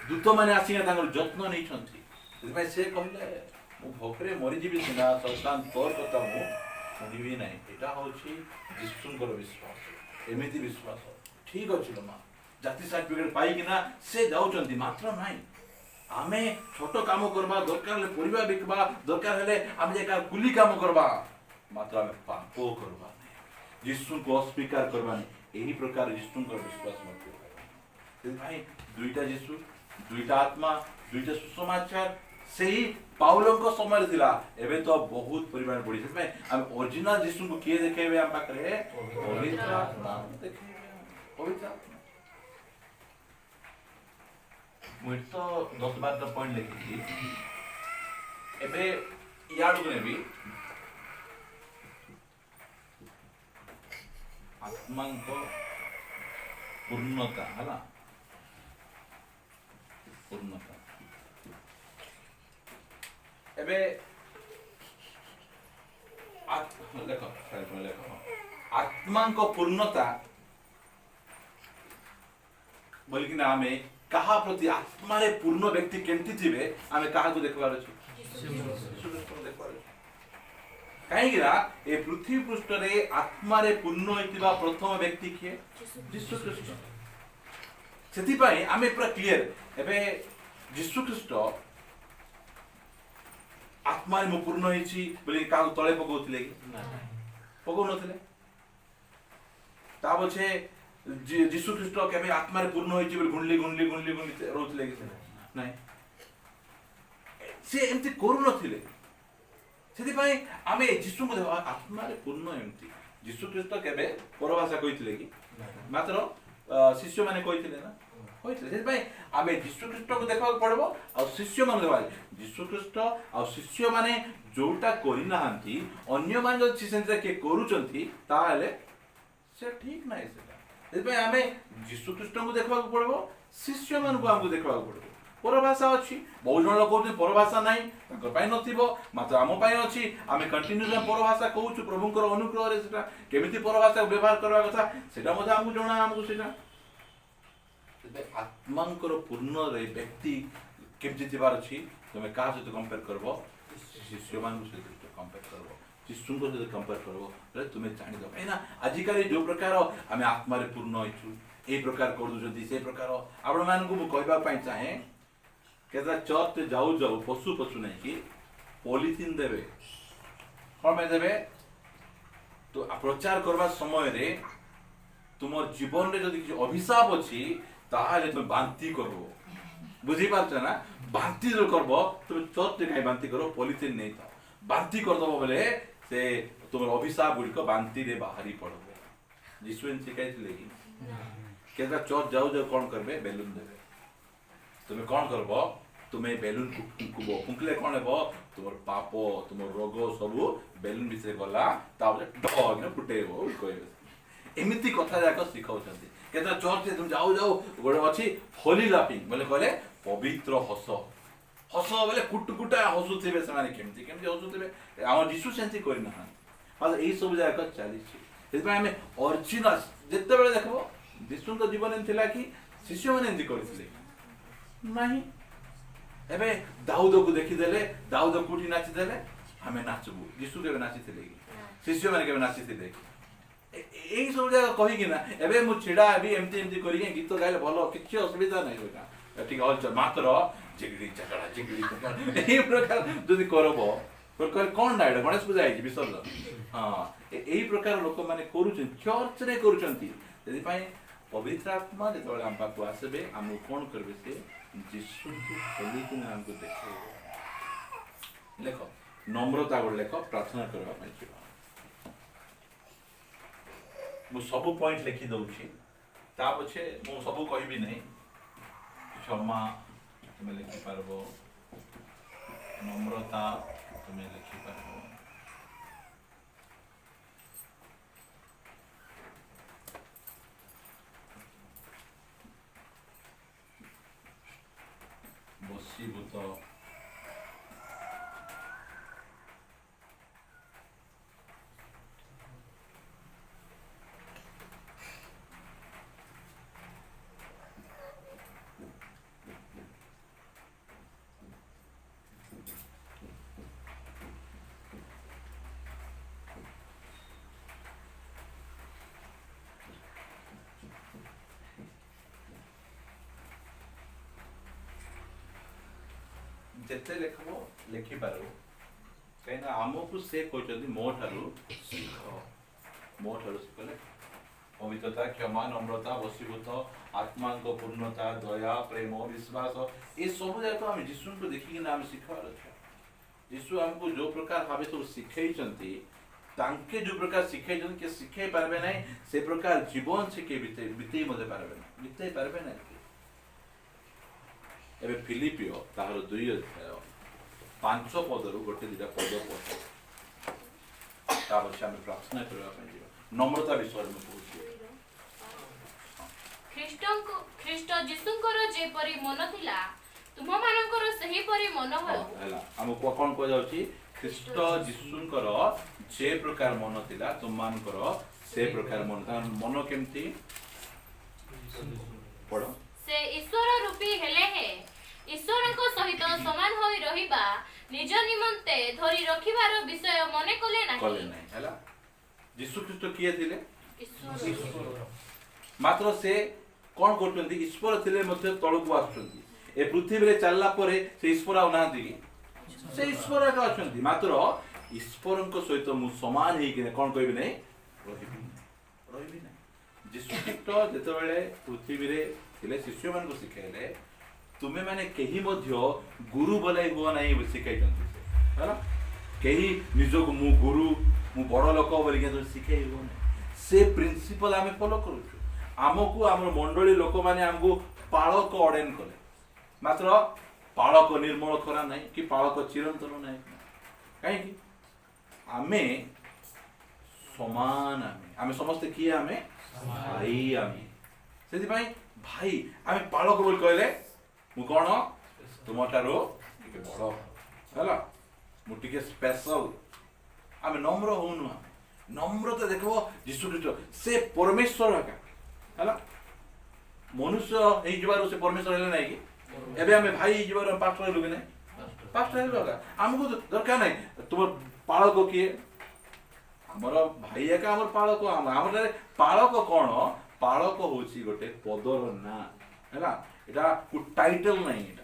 दूत माने आसी तांगर जत्न नै छथि सेति से कहले मु भोकरे मरि जीवी सिना सल्तान तोर कथा मु सुनिबी नै एटा होछि जिसुंकर विश्वास एमिति विश्वास ठीक अछि लो मा जाति सर्टिफिकेट पाई कि ना से जाउचंती मात्र नै आमे छोटो काम करबा दरकार ले परिबा बिकबा दरकार हेले आमे एका कुली काम करबा मात्र आमे पाप करबा नै जिसु को अस्वीकार करबा नै एही प्रकार जिसु को विश्वास मत से भाई दुईटा जिसु दुईटा आत्मा दुईटा सुसमाचार सेही पाउलो को समय थिला एबे तो बहुत परिमाण बढ़ी से हम ओरिजिनल जिसु को किए देखेबे हम पाकरे पवित्र आत्मा देखेबे पवित्र आत्मा मुझे तो 10-12 पॉइंट लिखी एबे याद को नेबी आत्मा को पूर्णता हला पूर्णता एबे लेखो आत्मा को पूर्णता बोल कि ना हमें कहा प्रति आत्मा रे पूर्ण व्यक्ति केंति थिबे हमें कहा को देखबार अछि काहे गिरा ए पृथ्वी पृष्ठ रे आत्मा रे पूर्ण होइतिबा प्रथम व्यक्ति किए यीशु ख्रीष्ट सेति पई हमें पूरा क्लियर एबे यीशु ख्रीष्ट आत्मा रे पूर्ण होइछि बोली का तळे पकोथिले कि पको नथिले ता बछे यीशु ख्रीष्ट केबे आत्मा रे पूर्ण होइछि बोली गुणली रोथिले कि नै से एमति करू नथिले सेति पई आमे यीशु को आत्मा रे पूर्ण एमति यीशु ख्रीष्ट केबे परभाषा कहिथिले कि मात्र शिष्य माने कहिथिले ना होइतले से आमे यीशु ख्रीष्ट को देखा पड़बो आ शिष्य मन देखा यीशु ख्रीष्ट आ शिष्य माने जोटा करि नाहंती अन्य मान जो सेंते के करूचंती ताले से ठीक नाही से आमे यीशु ख्रीष्ट को देखा पड़बो शिष्य मन को हमको देखा पड़बो परभाषा अच्छी बहुत जन लोग कहते परभाषा ना नथिबो मात्र आम अच्छी आम कंटिन्यूस परभाषा कहूँ प्रभुंर अनुग्रह से केमिति परभाषा व्यवहार करवा कथा सेटा मते हमको जणा हमको सेटा आत्मांकर पूर्ण रे व्यक्ति केमिति थिबार अछि तमे का सहित कंपेयर करबो शिष्य मान सहित कंपेयर करबो यीशु को सहित कंपेयर करबो रे तुमे जानि दो एना आजिकाली जो प्रकार आम आत्मा रे पूर्ण होइछु ए प्रकार कर दुजंती से प्रकार आपण मान को कहबा पई चाहे केदा चर्च जाऊ जाऊ पशु पशु नहीं कि पॉलिथिन देवे कौन में देवे तो प्रचार करवा समय रे तुम जीवन रे जदि किसी अभिशाप अछि ताहाले तुम बांती करबो बुझी पारछ ना बांती जो करबो तुम चर्च रे काई बांती करो पॉलिथिन नहीं था बांती कर दबो बोले से तुम अभिशाप गुडी को बांती रे बाहरी पड़बो यीशु इन सिखाइथिले कि केदा चर्च जाऊ जाऊ कोन करबे बेलून देवे तुम्हें कौन करबो तुम्हें बेलून फुंकबो फुंकले कौन हेबो तुमर पाप तुमर रोग सब बेलून विषय गला ताबले डग फुटेबो कहबे एमिति कथा जाक सिखाउछंती केदा चर्च तुम जाऊ जाऊ गोडे अछि होली लाफिंग बोले कहले पवित्र हस हस बोले कुटकुटा हसुथिबे समाने केमिति केमिति हसुथिबे हम यीशु सेंति करि ना मतलब एई सब जाक चली छी सेति हमें ओरिजिनल जत्ते बेले देखबो यीशु तो जीवन थिला कि शिष्य माने एंति करथिले नहीं एबे दाऊद को देखि देले दाऊद कुटी नाचि देले हमें नाचबू यीशु के नाचि थिले शिष्य माने के नाचि थिले एई सब जगह कहि कि ना एबे मु छिडा अभी एमती एमती करि के गीत गाइले भलो किछि असुविधा नै होगा ठीक हल मात्र जिगड़ी चकड़ा एई प्रकार जदि करबो पर कोन डाइड गणेश पूजा आइ विसर्जन हां एई प्रकार लोक माने करूछन चर्च रे करूछंती जदि पई पवित्र आत्मा जेतबे हम पाखु आसबे हम कोन करबे से यीशु को खोली कि हमको देखो लेखो नम्रता गोड़ लेखो प्रार्थना करबा पई छिबा मु सब पॉइंट लिखि दउछि ता पछे मु सब कहबी नै क्षमा तुमे लिखि पारबो नम्रता तुमे लिखि पारबो बसीभूत जेते लेखबो लेखि पारो कहिना आमको से कहते मो ठारू सीख सिखले पवित्रता क्षमा नम्रता वशीभूत आत्मा को पूर्णता दया प्रेम विश्वास ये सब जाक हम यीशु को देखि नाम सिखबार अछि यीशु हमको जो प्रकार भाबे सब सिखैचंती तांके जो प्रकार सिखैचन के सिखै पारबे नै से प्रकार जीवन सिखे बिते मते पारबे नै बिते पारबे नै एबे फिलिपियो ताहार 2 अध्याय 5 पदरु गोटे दिटा पद पढ ता बच्चा में प्रार्थना करबा पई जीवा नम्रता विषय में पूछि ख्रीष्ट जीशुंकर जे परि मन थिला तुम मानकर सही परि मन हो हला हम कोन को जाउची ख्रीष्ट जीशुंकर जे प्रकार मन थिला तुम मानकर से प्रकार मन केमती पढो से ईश्वर रूपी हेले हे ईश्वर को सहित समान होई रहिबा निज निमंते धरि रखिबार विषय मने कले नाही हला यीशु ख्रीष्ट किए थिले ईश्वर मात्र से कोन करचंती ईश्वर थिले मध्ये तळकु आछंती ए पृथ्वी रे चलला परे से ईश्वर आ नांती से ईश्वर का आछंती मात्र ईश्वरन को सहित मु समान हेइ कि कोन कहबी नै रहिबी नै यीशु ख्रीष्ट जेतबेले पृथ्वी रे थिले शिष्य मान को सिखाइले तुमे माने केही मध्य गुरु बोलाई हुआ नहीं सिखाइछंती हला केही निजो मु गुरु मु बड़ लोक बोली के सिखाइ हुआ नहीं से प्रिंसिपल आमे फॉलो करूछु आमको हमर मंडली लोक माने हमको पाळक ऑर्डेन कले मात्र पाळक निर्मल खरा नहीं कि पाळक चिरंतन नहीं कहीं आमे समान आमे समस्ते किए आमे भाई आमे से भाई आमे पाळक बोल कहले मु कोन तुम ठारो टिके बड़ हैला मु टिके स्पेशल आमे नम्र होनु नम्रता देखो यीशु ख्रीस्ट से परमेश्वर का हैला मनुष्य हे जबारो से परमेश्वर हेले नहीं कि एबे आमे भाई जबारो पास्टर हेलु कि नहीं पास्टर हेलु का हमको दरकार नहीं तुम पाळक किए हमर भाई एका हमर पाळक हमर पाळक कोन पाळक होची गोटे पदर ना हैला एटा को टाइटल नहीं एटा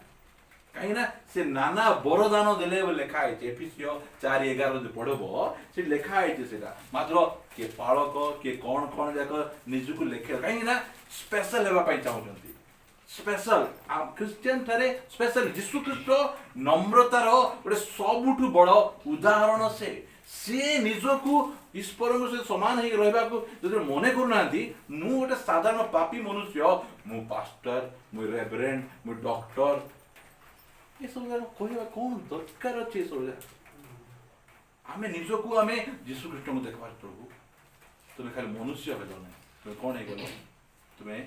कहीं ना से नाना वरदान देले लेखा है एफिसियो 4:11 जो पढ़बो से लेखा है सेटा मात्र के पाळक के कोन कोन जाक निजु को लेखे कहीं ना स्पेशल हेबा पई चाहउछंती स्पेशल आ क्रिश्चियन थारे स्पेशल यीशु ख्रीस्ट नम्रतार गोटे सबुठु बड़ उदाहरण से निजको ईश्वर से समान ही रहबा को जदि मने करूनांती मु गोटे साधारण पापी मनुष्य मु पास्टर मु रेवरेंड मु डॉक्टर ये सब जरा कहबा कोन दरकार अछि सब जरा आमे निजको आमे यीशु ख्रीस्ट को देखबार प्रभु तुमे खाली मनुष्य हेलो नै तुमे कोन हे गेलो तुमे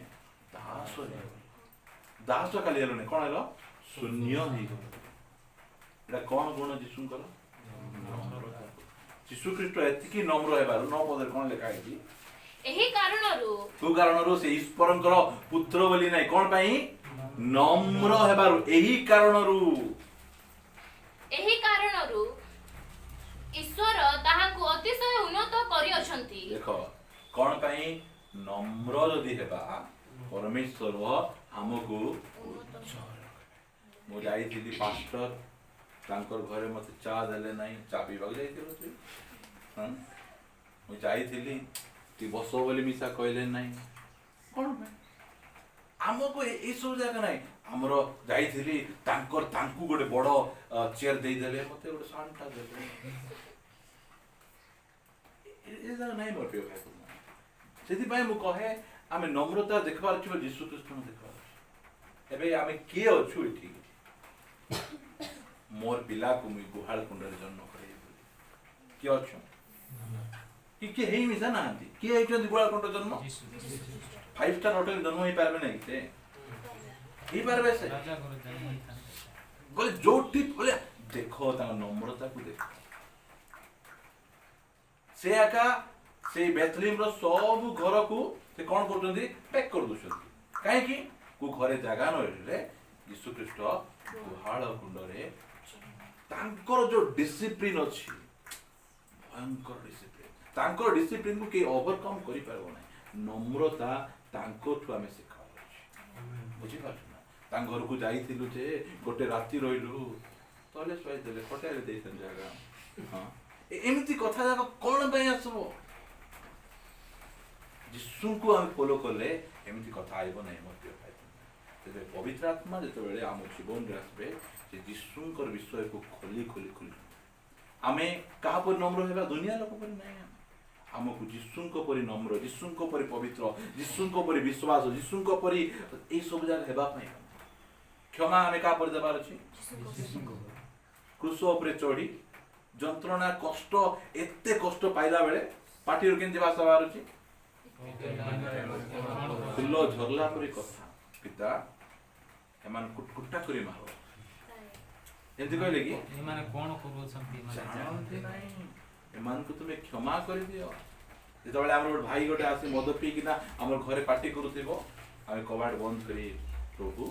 दास हे दास खाली हेलो नै कोन हेलो शून्य हे एटा कोन गुण यीशु कर यीशु ख्रीस्ट एतिकी नम्र हेबार 9 पदर कोन लेखा है एही कारणरू तू कारणरू से ईश्वरंकर पुत्र बोली नै कोन पई नम्र हेबार एही कारणरू ईश्वर ताहाकु अतिशय उन्नत करि अछंती देखो कोन पई नम्र जदि हेबा परमेश्वर हमकु मो जाईथिली पास्टर तांकर घरे मते चा देले नहीं चा पीबा जाईथिलो तू हां मो जाईथिली ती बसो बोली मिसा कहले नहीं कोन पे हमको ए सब जगह नहीं हमरो जाईथिली तांकर तांकु गोटे बड़ चेयर देई देले मते गोटे सांटा देले ए जगह नहीं मोर पे भाई सेति भाई मु कहे आमे नम्रता देखबार छी यीशु ख्रीस्ट न देखबार एबे आमे के अछु एठी मोर पिला को मुई गुहाल कुंडर जन्म करे कि अछु कि हेई मिसा नांती कि हेचन गुहाल कुंडर जन्म 5 स्टार होटल जन्म ही पारबे नहीं से ही पारबे से राजा घर जन्म ही था बोले जो टिप बोले देखो ता नम्रता को देखो से आका से बेथलीम रो सब घर को से कोन करतंदी पैक कर दोछंती काहे कि को घरे जागा न रहले यीशु ख्रीस्ट गुहाल कुंडरे तांकर जो डिसिप्लिन अछि भयंकर डिसिप्लिन तांकर डिसिप्लिन को के ओवरकम करि परबो नै नम्रता तांको ठु हमें सिखाउ बुझि पाछु ना तां घर को जाईथिलु जे गोटे राती रहिलु तले सोई देले होटल देसन जागा हां एमिति कथा जागा कोन पय आसबो यीशु को हम फॉलो करले एमिति कथा आइबो नै मते तेबे पवित्र आत्मा जते बेले हम जीवन रे आसबे जे यीशुकर विषय को खोली खोली खोली आमे कहा पर नम्र हेबा दुनिया लोक पर नै हमको यीशुको परि नम्र यीशुको परि पवित्र यीशुको परि विश्वास यीशुको परि ए सब जगह हेबा पई क्षमा हमें का पर देबार अछि क्रूस ऊपर चढ़ी जंत्रणा कष्ट एते कष्ट पाइला बेले पाटी रो केन भाषा बाहर अछि फुल्लो झरला परि कथा पिता एमान कुटकुटा करी मारो एंती कहले कि ए माने कोन करू छंती जानते नहीं एमान को तुमे क्षमा कर दियो जेते बेले हमर भाई गोटे आसी मद पी किना हमर घरे पार्टी करूथिबो आमे कबाड़ बंद करी प्रभु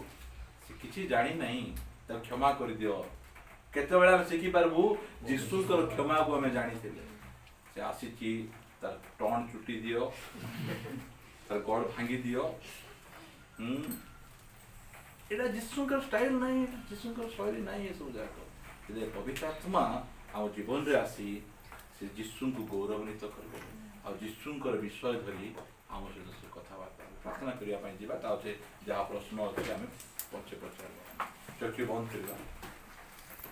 से किछि जानि नहीं त क्षमा कर दियो केते बेले हम सिखी परबू यीशु कर क्षमा को हमें जानि थिले से आसी छी तर टोन चुटी दियो तर गड़ भांगी दियो एटा यीशु कर स्टाइल नहीं यीशु कर शैली नहीं ये सब जाको जे पवित्र आत्मा आ जीवन रे आसी से यीशु को गौरवान्वित करबो आ यीशु कर विषय धरी हम से कथा बात प्रार्थना करिया पई जीवा ता से जा प्रश्न अछि हमें पछे पछार चक्षु बंद करिया